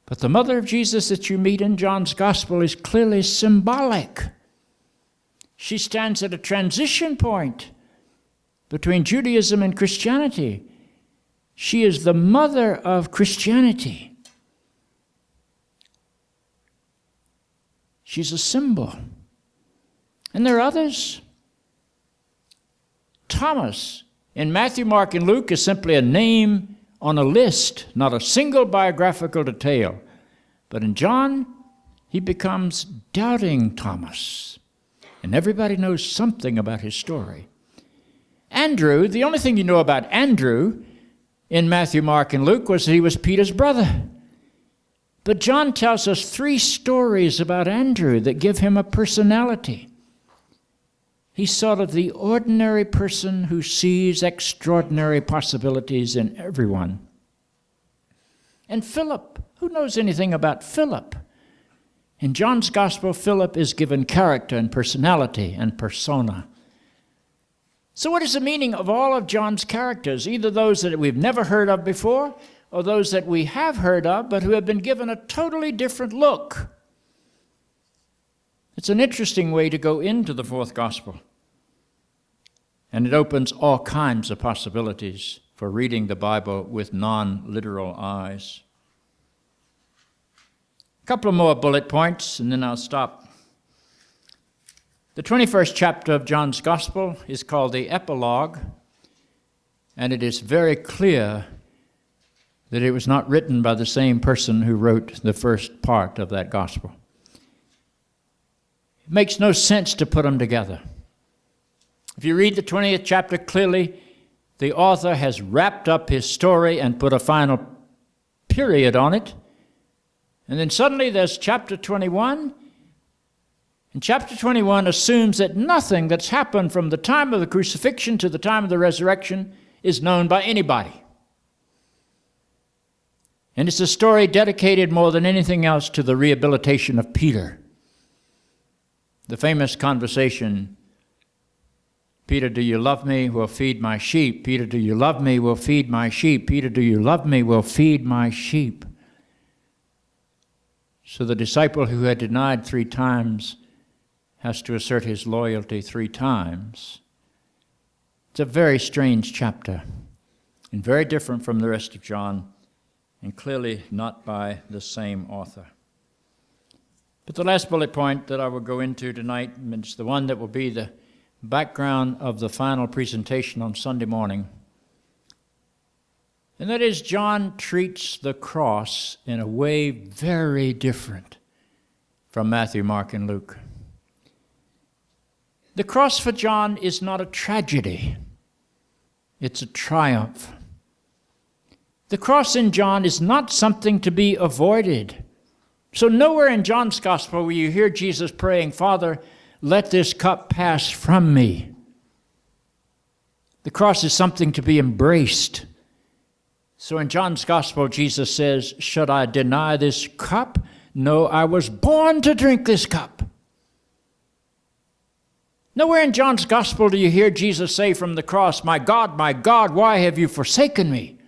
But the mother of Jesus that you meet in John's Gospel is clearly symbolic. She stands at a transition point between Judaism and Christianity. She is the mother of Christianity. She's a symbol. And there are others. Thomas in Matthew, Mark, and Luke is simply a name on a list, not a single biographical detail. But in John, he becomes Doubting Thomas. And everybody knows something about his story. Andrew, the only thing you know about Andrew in Matthew, Mark, and Luke was that he was Peter's brother. But John tells us 3 stories about Andrew that give him a personality. He's sort of the ordinary person who sees extraordinary possibilities in everyone. And Philip, who knows anything about Philip? In John's Gospel, Philip is given character and personality and persona. So what is the meaning of all of John's characters, either those that we've never heard of before or those that we have heard of but who have been given a totally different look? It's an interesting way to go into the 4th Gospel. And it opens all kinds of possibilities for reading the Bible with non-literal eyes. A couple of more bullet points, and then I'll stop. The 21st chapter of John's Gospel is called the Epilogue, and it is very clear that it was not written by the same person who wrote the first part of that Gospel. It makes no sense to put them together. If you read the 20th chapter clearly, the author has wrapped up his story and put a final period on it. And then suddenly there's chapter 21. And chapter 21 assumes that nothing that's happened from the time of the crucifixion to the time of the resurrection is known by anybody. And it's a story dedicated more than anything else to the rehabilitation of Peter. The famous conversation, Peter, do you love me? Will feed my sheep. Peter, do you love me? Will feed my sheep. Peter, do you love me? Will feed my sheep. So the disciple who had denied 3 times has to assert his loyalty 3 times. It's a very strange chapter and very different from the rest of John and clearly not by the same author. But the last bullet point that I will go into tonight is the one that will be the background of the final presentation on Sunday morning. And that is, John treats the cross in a way very different from Matthew, Mark, and Luke. The cross for John is not a tragedy. It's a triumph. The cross in John is not something to be avoided. So nowhere in John's gospel will you hear Jesus praying, "Father, let this cup pass from me." The cross is something to be embraced. So in John's gospel, Jesus says, "Should I deny this cup? No, I was born to drink this cup." Nowhere in John's gospel do you hear Jesus say from the cross, my God, why have you forsaken me?"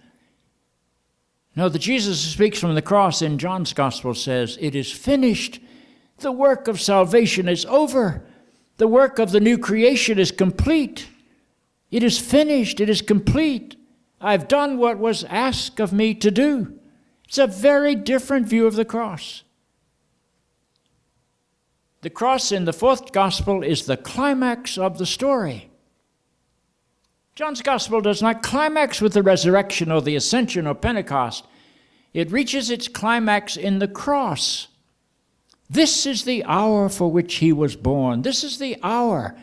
No, the Jesus who speaks from the cross in John's gospel says, "It is finished. The work of salvation is over. The work of the new creation is complete. It is finished. It is complete. I've done what was asked of me to do." It's a very different view of the cross. The cross in the fourth gospel is the climax of the story. John's gospel does not climax with the resurrection or the ascension or Pentecost. It reaches its climax in the cross. This is the hour for which he was born. This is the hour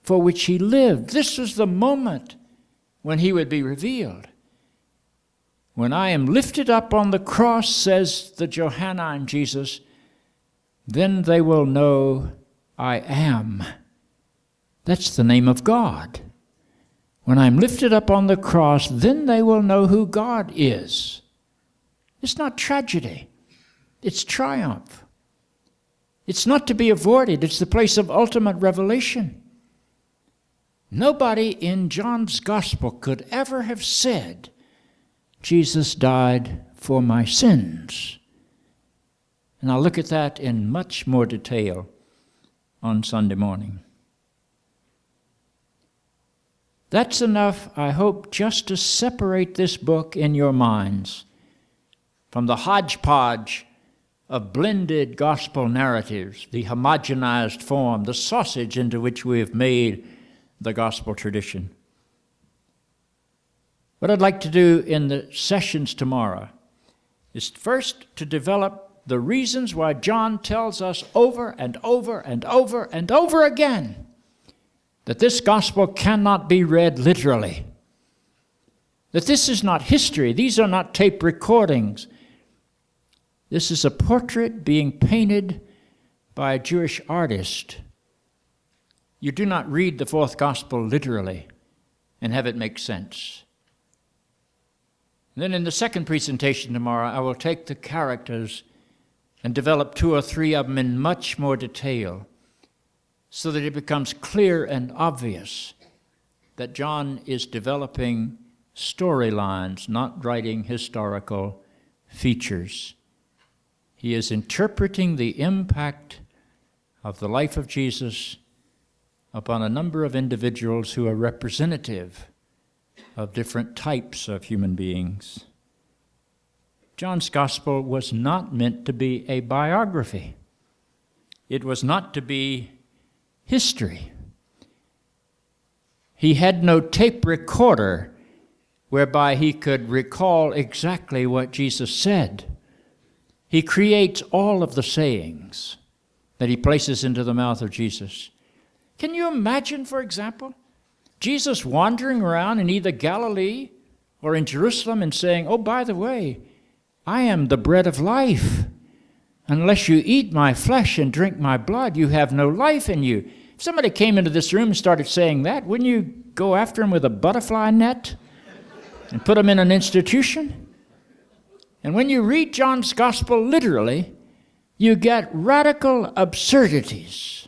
for which he lived. This was the moment when he would be revealed. "When I am lifted up on the cross," says the Johannine Jesus, "then they will know I am." That's the name of God. When I'm lifted up on the cross, then they will know who God is. It's not tragedy. It's triumph. It's not to be avoided. It's the place of ultimate revelation. Nobody in John's gospel could ever have said, "Jesus died for my sins." And I'll look at that in much more detail on Sunday morning. That's enough, I hope, just to separate this book in your minds from the hodgepodge of blended gospel narratives, the homogenized form, the sausage into which we have made the gospel tradition. What I'd like to do in the sessions tomorrow is first to develop the reasons why John tells us over and over and over and over again that this gospel cannot be read literally, that this is not history, these are not tape recordings. This is a portrait being painted by a Jewish artist. You do not read the fourth gospel literally and have it make sense. And then in the second presentation tomorrow, I will take the characters and develop 2 or 3 of them in much more detail so that it becomes clear and obvious that John is developing storylines, not writing historical features. He is interpreting the impact of the life of Jesus upon a number of individuals who are representative of different types of human beings. John's gospel was not meant to be a biography. It was not to be history. He had no tape recorder whereby he could recall exactly what Jesus said. He creates all of the sayings that he places into the mouth of Jesus. Can you imagine, for example, Jesus wandering around in either Galilee or in Jerusalem and saying, "Oh, by the way, I am the bread of life. Unless you eat my flesh and drink my blood, you have no life in you." If somebody came into this room and started saying that, wouldn't you go after him with a butterfly net and put him in an institution? And when you read John's gospel literally, you get radical absurdities.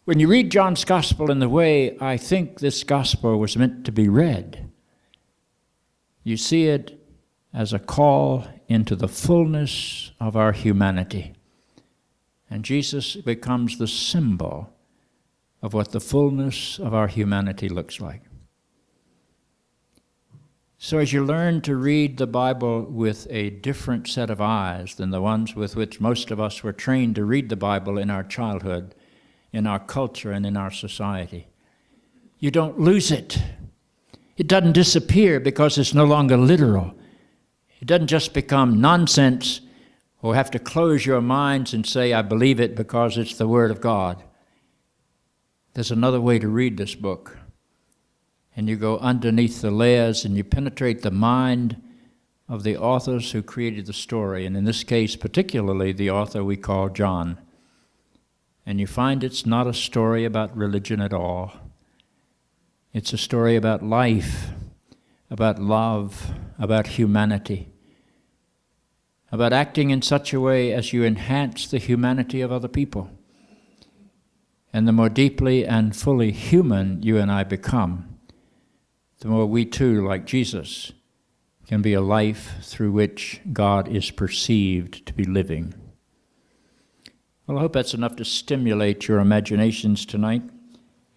When you read John's gospel in the way I think this gospel was meant to be read, you see it as a call into the fullness of our humanity. And Jesus becomes the symbol of what the fullness of our humanity looks like. So as you learn to read the Bible with a different set of eyes than the ones with which most of us were trained to read the Bible in our childhood, in our culture, and in our society, you don't lose it. It doesn't disappear because it's no longer literal. It doesn't just become nonsense or have to close your minds and say, I believe it because it's the Word of God. There's another way to read this book. And you go underneath the layers and you penetrate the mind of the authors who created the story, and in this case, particularly the author we call John. And you find it's not a story about religion at all. It's a story about life, about love, about humanity, about acting in such a way as you enhance the humanity of other people. And the more deeply and fully human you and I become, the more we too, like Jesus, can be a life through which God is perceived to be living. Well, I hope that's enough to stimulate your imaginations tonight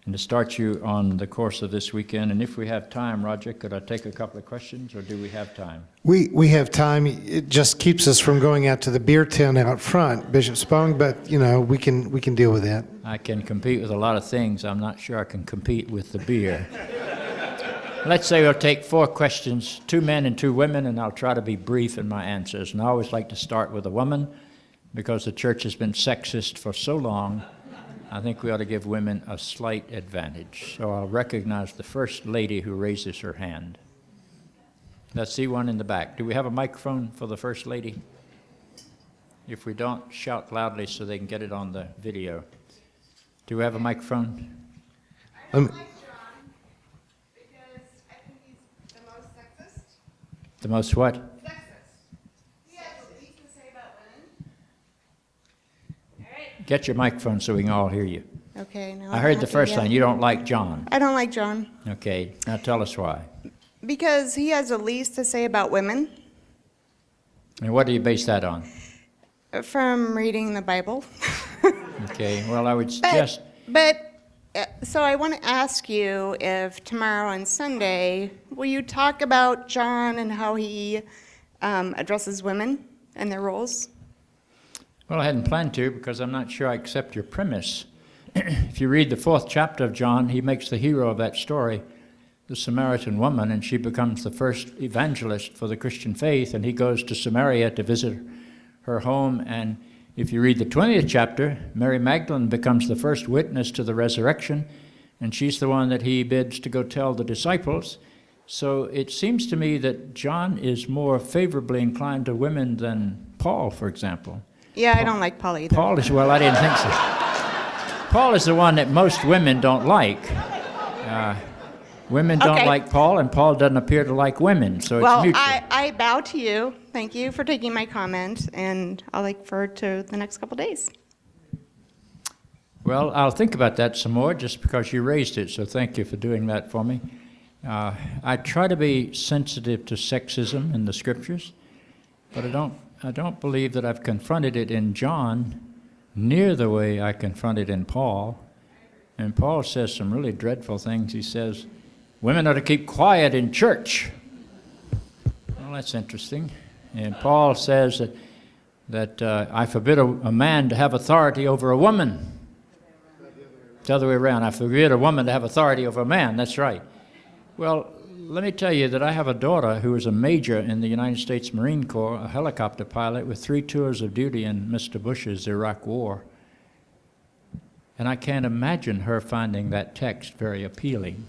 and to start you on the course of this weekend. And if we have time, Roger, could I take a couple of questions, or do we have time? We have time. It just keeps us from going out to the beer tent out front, Bishop Spong, but we can deal with that. I can compete with a lot of things. I'm not sure I can compete with the beer. Let's say we'll take 4 questions, 2 men and 2 women, and I'll try to be brief in my answers. And I always like to start with a woman because the church has been sexist for so long. I think we ought to give women a slight advantage. So I'll recognize the first lady who raises her hand. Let's see one in the back. Do we have a microphone for the first lady? If we don't, shout loudly so they can get it on the video. Do we have a microphone? I don't like John because I think he's the most sexist. The most what? Sexist. He has the least to say about women. All right. Get your microphone so we can all hear you. Okay. Now I heard the first line. You don't like John. I don't like John Okay. Now tell us why. because he has the least to say about women. And what do you base that on? From reading the Bible. Okay. Well, I would suggest... So I want to ask you if tomorrow and Sunday, will you talk about John and how he addresses women and their roles? Well, I hadn't planned to because I'm not sure I accept your premise. If you read the 4th chapter of John, he makes the hero of that story the Samaritan woman, and she becomes the first evangelist for the Christian faith, and he goes to Samaria to visit her home. And if you read the 20th chapter, Mary Magdalene becomes the first witness to the resurrection, and she's the one that he bids to go tell the disciples. So it seems to me that John is more favorably inclined to women than Paul, for example. Yeah, I don't like Paul either. Paul is, well, I didn't think so. Paul is the one that most women don't like. Women don't Okay. like Paul, and Paul doesn't appear to like women, so Well, it's mutual. I bow to you. Thank you for taking my comment, and I'll look forward to the next couple days. Well, I'll think about that some more just because you raised it, so thank you for doing that for me. I try to be sensitive to sexism in the scriptures, but I don't believe that I've confronted it in John near the way I confront it in Paul. And Paul says some really dreadful things. He says, women are to keep quiet in church. Well, that's interesting. And Paul says that I forbid a man to have authority over a woman. It's the other way around. I forbid a woman to have authority over a man. That's right. Well, let me tell you that I have a daughter who is a major in the United States Marine Corps, a helicopter pilot with 3 tours of duty in Mr. Bush's Iraq War. And I can't imagine her finding that text very appealing.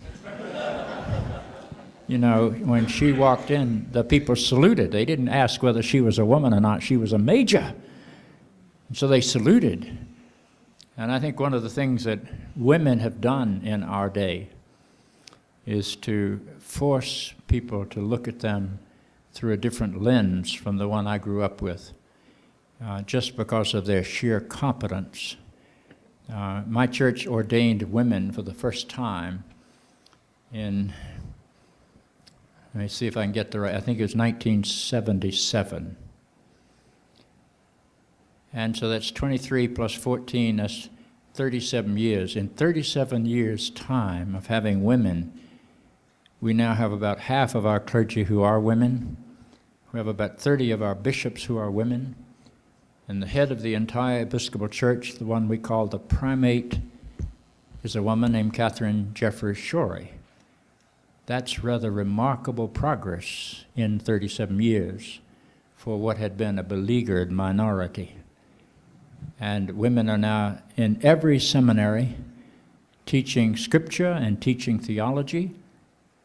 You know, when she walked in, the people saluted. They didn't ask whether she was a woman or not. She was a major. And so they saluted. And I think one of the things that women have done in our day is to force people to look at them through a different lens from the one I grew up with, just because of their sheer competence. My church ordained women for the first time in, let me see if I can get the right, I think it was 1977. And so that's 23 plus 14, that's 37 years. In 37 years' time of having women, We now have about half of our clergy who are women. We have about 30 of our bishops who are women. And the head of the entire Episcopal Church, the one we call the primate, is a woman named Catherine Jeffers Shorey. That's rather remarkable progress in 37 years for what had been a beleaguered minority. And women are now in every seminary teaching Scripture and teaching theology,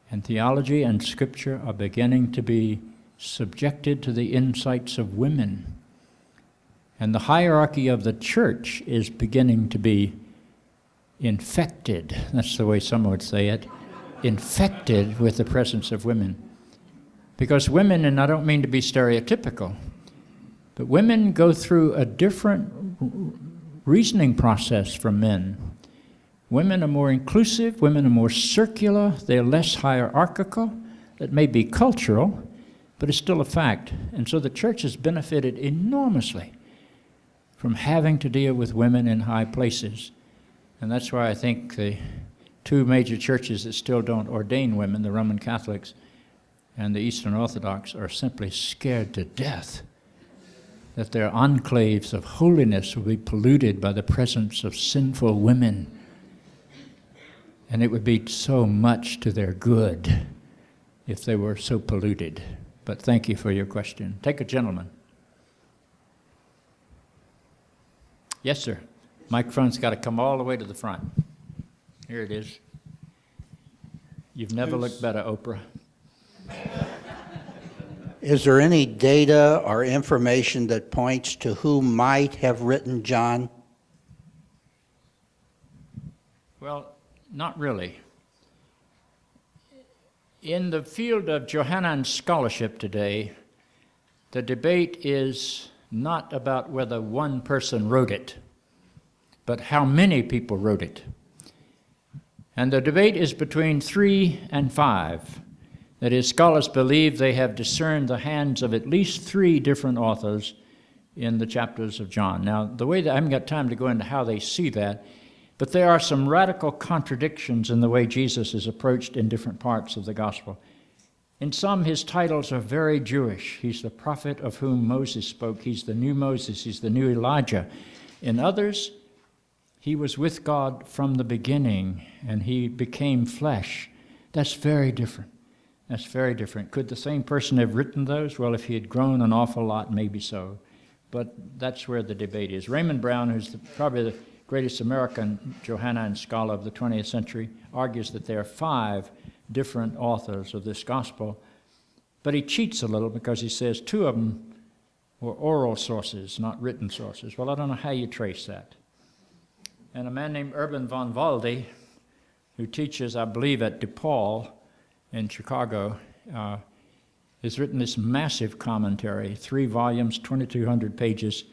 and theology and Scripture are beginning to be subjected to the insights of women. And the hierarchy of the church is beginning to be infected, that's the way some would say it, infected with the presence of women. Because women, and I don't mean to be stereotypical, but women go through a different reasoning process from men. Women are more inclusive, women are more circular, they're less hierarchical. That may be cultural, but it's still a fact. And so the church has benefited enormously from having to deal with women in high places. And that's why I think the two major churches that still don't ordain women, the Roman Catholics and the Eastern Orthodox, are simply scared to death that their enclaves of holiness will be polluted by the presence of sinful women. And it would be so much to their good if they were so polluted. But thank you for your question. Take a gentleman. Yes, sir. Microphone's got to come all the way to the front. Here it is. You've never looked better, Oprah. Is there any data or information that points to who might have written John? Well, not really. In the field of Johannine scholarship today, the debate is not about whether one person wrote it, but how many people wrote it. And the debate is between 3 and 5. That is, scholars believe they have discerned the hands of at least 3 different authors in the chapters of John. Now, the way that I haven't got time to go into how they see that, but there are some radical contradictions in the way Jesus is approached in different parts of the gospel. In some, his titles are very Jewish. He's the prophet of whom Moses spoke. He's the new Moses. He's the new Elijah. In others, he was with God from the beginning, and he became flesh. That's very different. That's very different. Could the same person have written those? Well, if he had grown an awful lot, maybe so. But that's where the debate is. Raymond Brown, who's probably the greatest American Johannine scholar of the 20th century, argues that there are 5 different authors of this gospel. But he cheats a little because he says 2 of them were oral sources, not written sources. Well, I don't know how you trace that. And a man named Urban von Walde, who teaches, I believe, at DePaul in Chicago, has written this massive commentary, 3 volumes, 2,200 pages,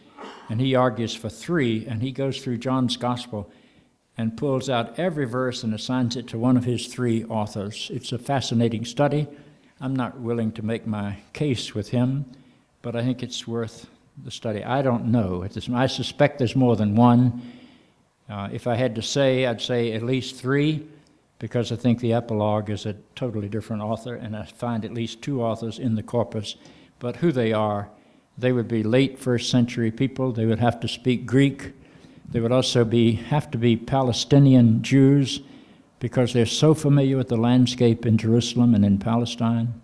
and he argues for 3, and he goes through John's Gospel and pulls out every verse and assigns it to one of his 3 authors. It's a fascinating study. I'm not willing to make my case with him, but I think it's worth the study. I don't know. I suspect there's more than one. If I had to say, I'd say at least 3, because I think the Epilogue is a totally different author, and I find at least 2 authors in the corpus. But who they are, they would be late 1st century people. They would have to speak Greek. They would also have to be Palestinian Jews, because they're so familiar with the landscape in Jerusalem and in Palestine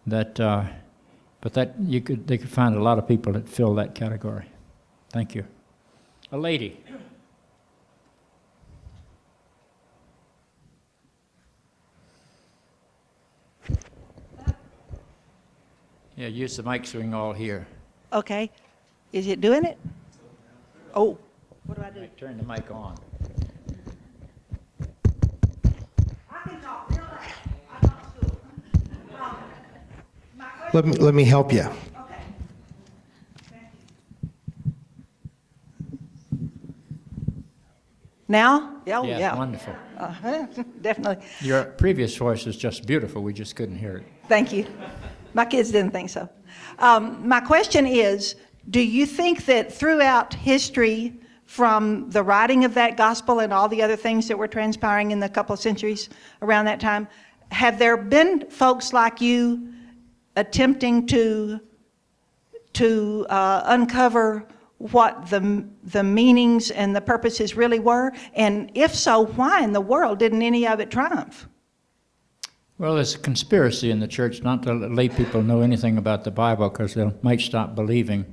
that, they could find a lot of people that fill that category. Thank you. A lady. Yeah, use the mic so we can all hear. Okay. Is it doing it? Oh, what do I do? Turn the mic on. I can talk real loud. I talk to my question, Let me help you. okay. Now? Oh, Yeah, yeah. wonderful. Definitely. Your previous voice was just beautiful. We just couldn't hear it. Thank you. My kids didn't think so. My question is, do you think that throughout history, from the writing of that gospel and all the other things that were transpiring in the couple of centuries around that time, have there been folks like you attempting to uncover what the meanings and the purposes really were? And if so, why in the world didn't any of it triumph? Well, there's a conspiracy in the church not to let lay people know anything about the Bible because they might stop believing.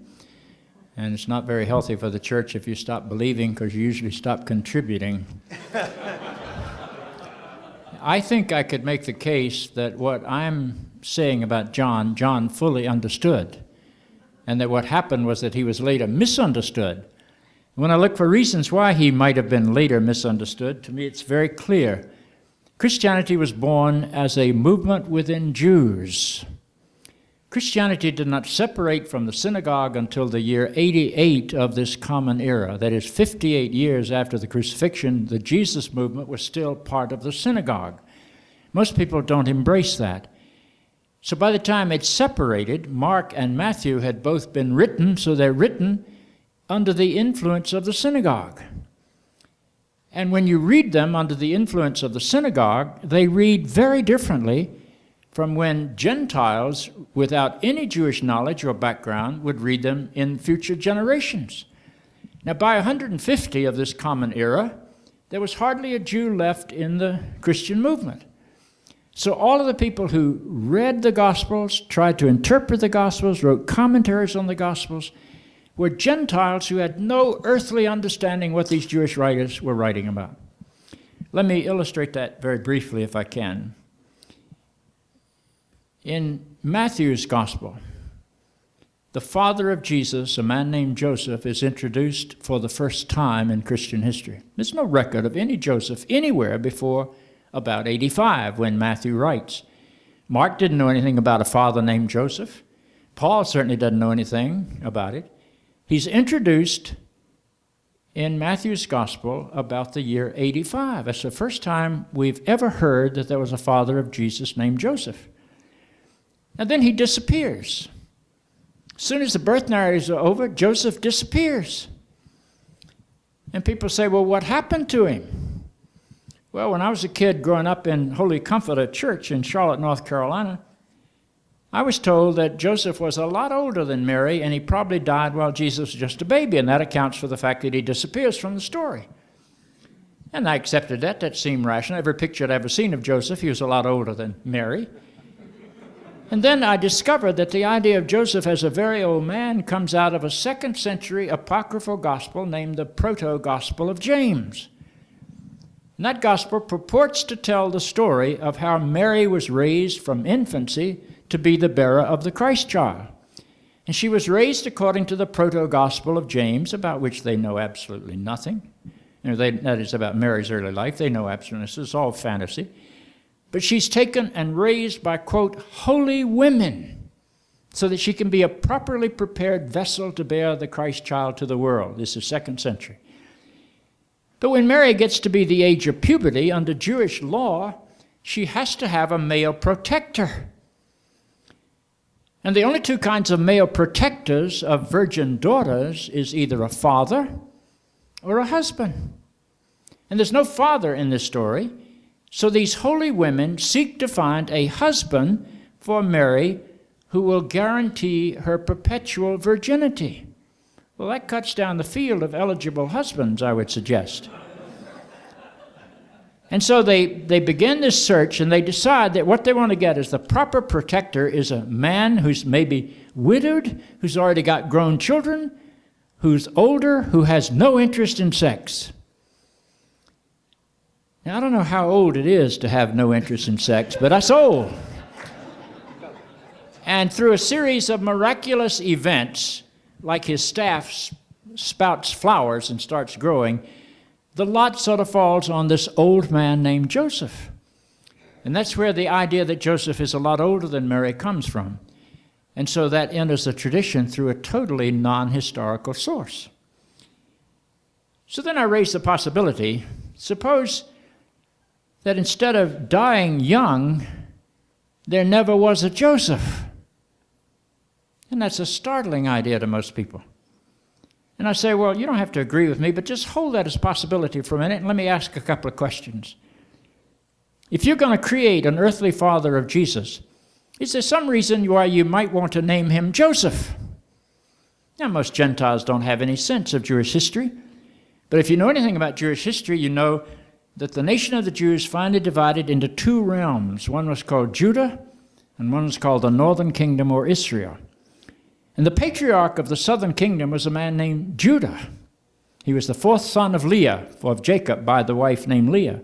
And it's not very healthy for the church if you stop believing because you usually stop contributing. I think I could make the case that what I'm saying about John fully understood. And that what happened was that he was later misunderstood. When I look for reasons why he might have been later misunderstood, to me it's very clear. Christianity was born as a movement within Jews. Christianity did not separate from the synagogue until the year 88 of this common era. That is, 58 years after the crucifixion, the Jesus movement was still part of the synagogue. Most people don't embrace that. So by the time it separated, Mark and Matthew had both been written, so they're written under the influence of the synagogue. And when you read them under the influence of the synagogue, they read very differently from when Gentiles without any Jewish knowledge or background would read them in future generations. Now, by 150 of this common era, there was hardly a Jew left in the Christian movement. So all of the people who read the Gospels, tried to interpret the Gospels, wrote commentaries on the Gospels, were Gentiles who had no earthly understanding what these Jewish writers were writing about. Let me illustrate that very briefly if I can. In Matthew's Gospel, the father of Jesus, a man named Joseph, is introduced for the first time in Christian history. There's no record of any Joseph anywhere before about 85 when Matthew writes. Mark didn't know anything about a father named Joseph. Paul certainly doesn't know anything about it. He's introduced in Matthew's Gospel about the year 85. That's the first time we've ever heard that there was a father of Jesus named Joseph. And then he disappears. As soon as the birth narratives are over, Joseph disappears. And people say, well, what happened to him? Well, when I was a kid growing up in Holy Comforter Church in Charlotte, North Carolina, I was told that Joseph was a lot older than Mary, and he probably died while Jesus was just a baby, and that accounts for the fact that he disappears from the story. And I accepted that. That seemed rational. Every picture I'd ever seen of Joseph, he was a lot older than Mary. And then I discovered that the idea of Joseph as a very old man comes out of a 2nd century apocryphal gospel named the Proto-Gospel of James. And that gospel purports to tell the story of how Mary was raised from infancy to be the bearer of the Christ child. And she was raised according to the Proto-Gospel of James, about which they know absolutely nothing. That is about Mary's early life. They know absolutely nothing. It's all fantasy. But she's taken and raised by, quote, holy women, so that she can be a properly prepared vessel to bear the Christ child to the world. This is 2nd century. But when Mary gets to be the age of puberty, under Jewish law, she has to have a male protector. And the only two kinds of male protectors of virgin daughters is either a father or a husband. And there's no father in this story. So these holy women seek to find a husband for Mary who will guarantee her perpetual virginity. Well, that cuts down the field of eligible husbands, I would suggest. And so they begin this search, and they decide that what they want to get is the proper protector is a man who's maybe widowed, who's already got grown children, who's older, who has no interest in sex. Now, I don't know how old it is to have no interest in sex, but that's old. And through a series of miraculous events, like his staff spouts flowers and starts growing, the lot sort of falls on this old man named Joseph. And that's where the idea that Joseph is a lot older than Mary comes from. And so that enters the tradition through a totally non-historical source. So then I raise the possibility, suppose that instead of dying young, there never was a Joseph. And that's a startling idea to most people. And I say, well, you don't have to agree with me, but just hold that as a possibility for a minute, and let me ask a couple of questions. If you're going to create an earthly father of Jesus, is there some reason why you might want to name him Joseph? Now, most Gentiles don't have any sense of Jewish history, but if you know anything about Jewish history, you know that the nation of the Jews finally divided into two realms. One was called Judah, and one was called the northern kingdom, or Israel. And the patriarch of the southern kingdom was a man named Judah. He was the fourth son of Leah, or of Jacob, by the wife named Leah.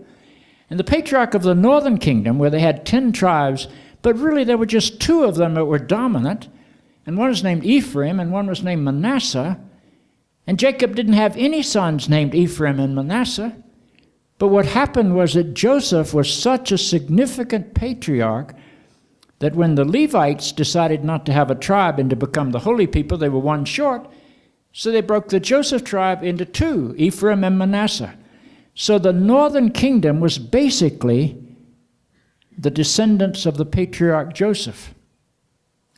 And the patriarch of the northern kingdom, where they had 10 tribes, but really there were just 2 of them that were dominant, and one was named Ephraim and one was named Manasseh. And Jacob didn't have any sons named Ephraim and Manasseh. But what happened was that Joseph was such a significant patriarch that when the Levites decided not to have a tribe and to become the holy people, they were one short, so they broke the Joseph tribe into 2, Ephraim and Manasseh. So the northern kingdom was basically the descendants of the patriarch Joseph.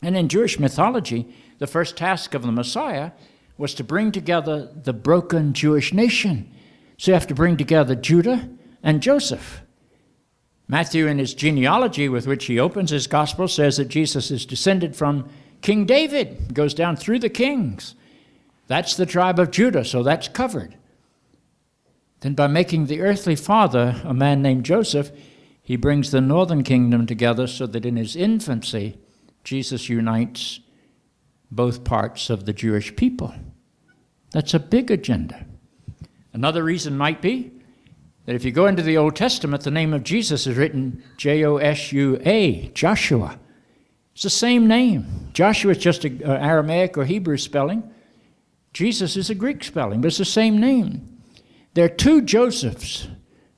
And in Jewish mythology, the first task of the Messiah was to bring together the broken Jewish nation. So you have to bring together Judah and Joseph. Matthew, in his genealogy with which he opens his gospel, says that Jesus is descended from King David, goes down through the kings. That's the tribe of Judah, so that's covered. Then by making the earthly father a man named Joseph, he brings the northern kingdom together so that in his infancy, Jesus unites both parts of the Jewish people. That's a big agenda. Another reason might be that if you go into the Old Testament, the name of Jesus is written Joshua, Joshua. It's the same name. Joshua is just an Aramaic or Hebrew spelling. Jesus is a Greek spelling, but it's the same name. There are 2 Josephs,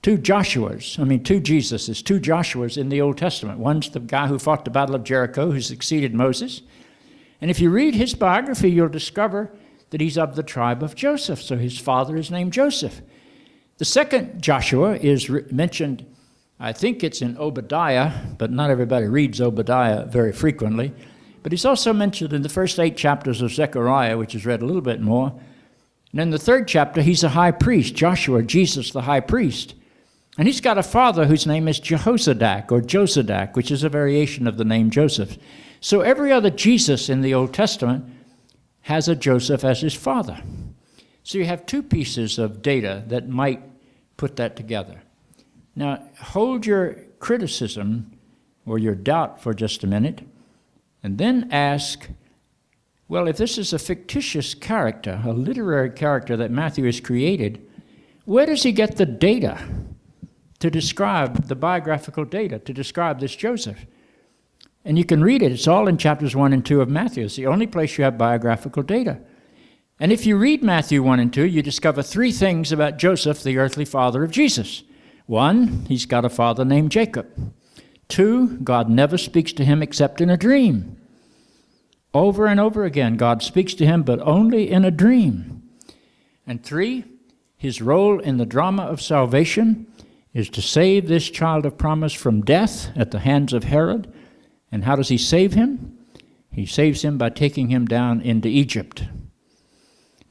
2 Joshuas, 2 Jesuses, 2 Joshuas in the Old Testament. One's the guy who fought the Battle of Jericho, who succeeded Moses. And if you read his biography, you'll discover that he's of the tribe of Joseph, so his father is named Joseph. The second Joshua is mentioned, I think it's in Obadiah, but not everybody reads Obadiah very frequently. But he's also mentioned in the first 8 chapters of Zechariah, which is read a little bit more. And in the 3rd chapter, he's a high priest, Joshua, Jesus the high priest. And he's got a father whose name is Jehozadak or Josadak, which is a variation of the name Joseph. So every other Jesus in the Old Testament has a Joseph as his father. So you have 2 pieces of data that might put that together. Now, hold your criticism or your doubt for just a minute, and then ask, well, if this is a fictitious character, a literary character that Matthew has created, where does he get the data to describe, the biographical data, to describe this Joseph? And you can read it. It's all in chapters 1 and 2 of Matthew. It's the only place you have biographical data. And if you read Matthew 1 and 2, you discover 3 things about Joseph, the earthly father of Jesus. 1, he's got a father named Jacob. 2, God never speaks to him except in a dream. Over and over again, God speaks to him, but only in a dream. And 3, his role in the drama of salvation is to save this child of promise from death at the hands of Herod. And how does he save him? He saves him by taking him down into Egypt.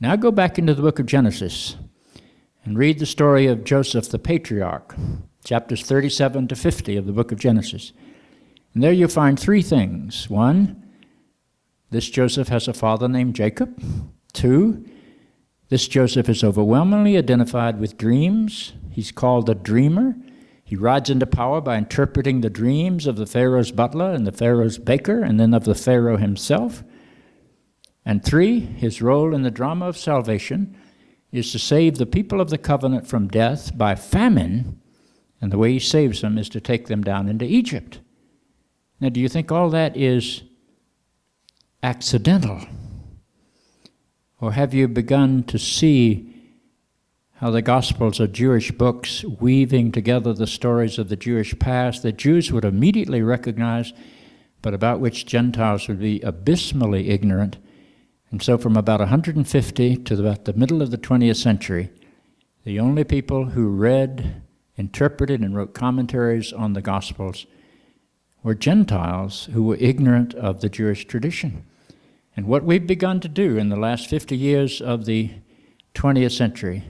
Now go back into the book of Genesis and read the story of Joseph the patriarch, chapters 37 to 50 of the book of Genesis. And there you find 3 things. 1, this Joseph has a father named Jacob. 2, this Joseph is overwhelmingly identified with dreams. He's called a dreamer. He rides into power by interpreting the dreams of the Pharaoh's butler and the Pharaoh's baker, and then of the Pharaoh himself. And 3, his role in the drama of salvation is to save the people of the covenant from death by famine, and the way he saves them is to take them down into Egypt. Now, do you think all that is accidental? Or have you begun to see how the Gospels are Jewish books weaving together the stories of the Jewish past that Jews would immediately recognize, but about which Gentiles would be abysmally ignorant? And so from about 150 to about the middle of the 20th century, the only people who read, interpreted, and wrote commentaries on the Gospels were Gentiles who were ignorant of the Jewish tradition. And what we've begun to do in the last 50 years of the 20th century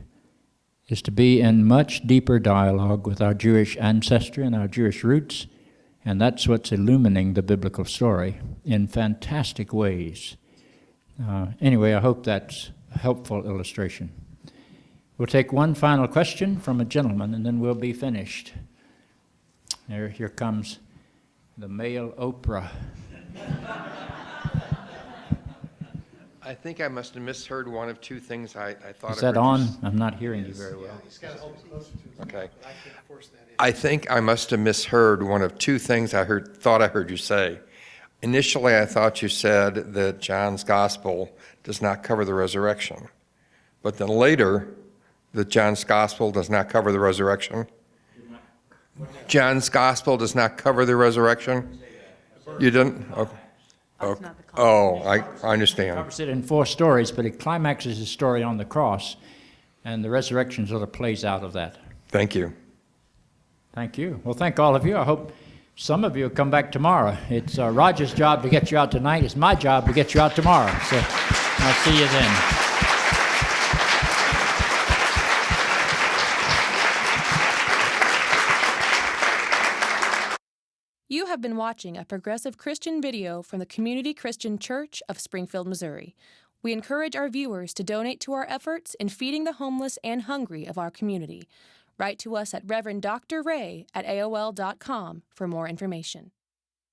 is to be in much deeper dialogue with our Jewish ancestry and our Jewish roots, and that's what's illumining the biblical story in fantastic ways. Anyway, I hope that's a helpful illustration. We'll take one final question from a gentleman, and then we'll be finished. Here comes the male Oprah. I think I must have misheard one of two things I thought. Is that on? I'm not hearing you very well. Okay. I think I must have misheard one of two things I thought I heard you say. Initially, I thought you said that John's gospel does not cover the resurrection, but then later, that John's gospel does not cover the resurrection. John's gospel does not cover the resurrection. You didn't? Okay. I understand. Covers it in 4 stories, but it climaxes his story on the cross, and the resurrection sort of plays out of that. Thank you. Thank you. Well, thank all of you. I hope some of you will come back tomorrow. It's Roger's job to get you out tonight. It's my job to get you out tomorrow. So I'll see you then. You have been watching a progressive Christian video from the Community Christian Church of Springfield, Missouri. We encourage our viewers to donate to our efforts in feeding the homeless and hungry of our community. Write to us at Reverend Dr. Ray at AOL.com for more information.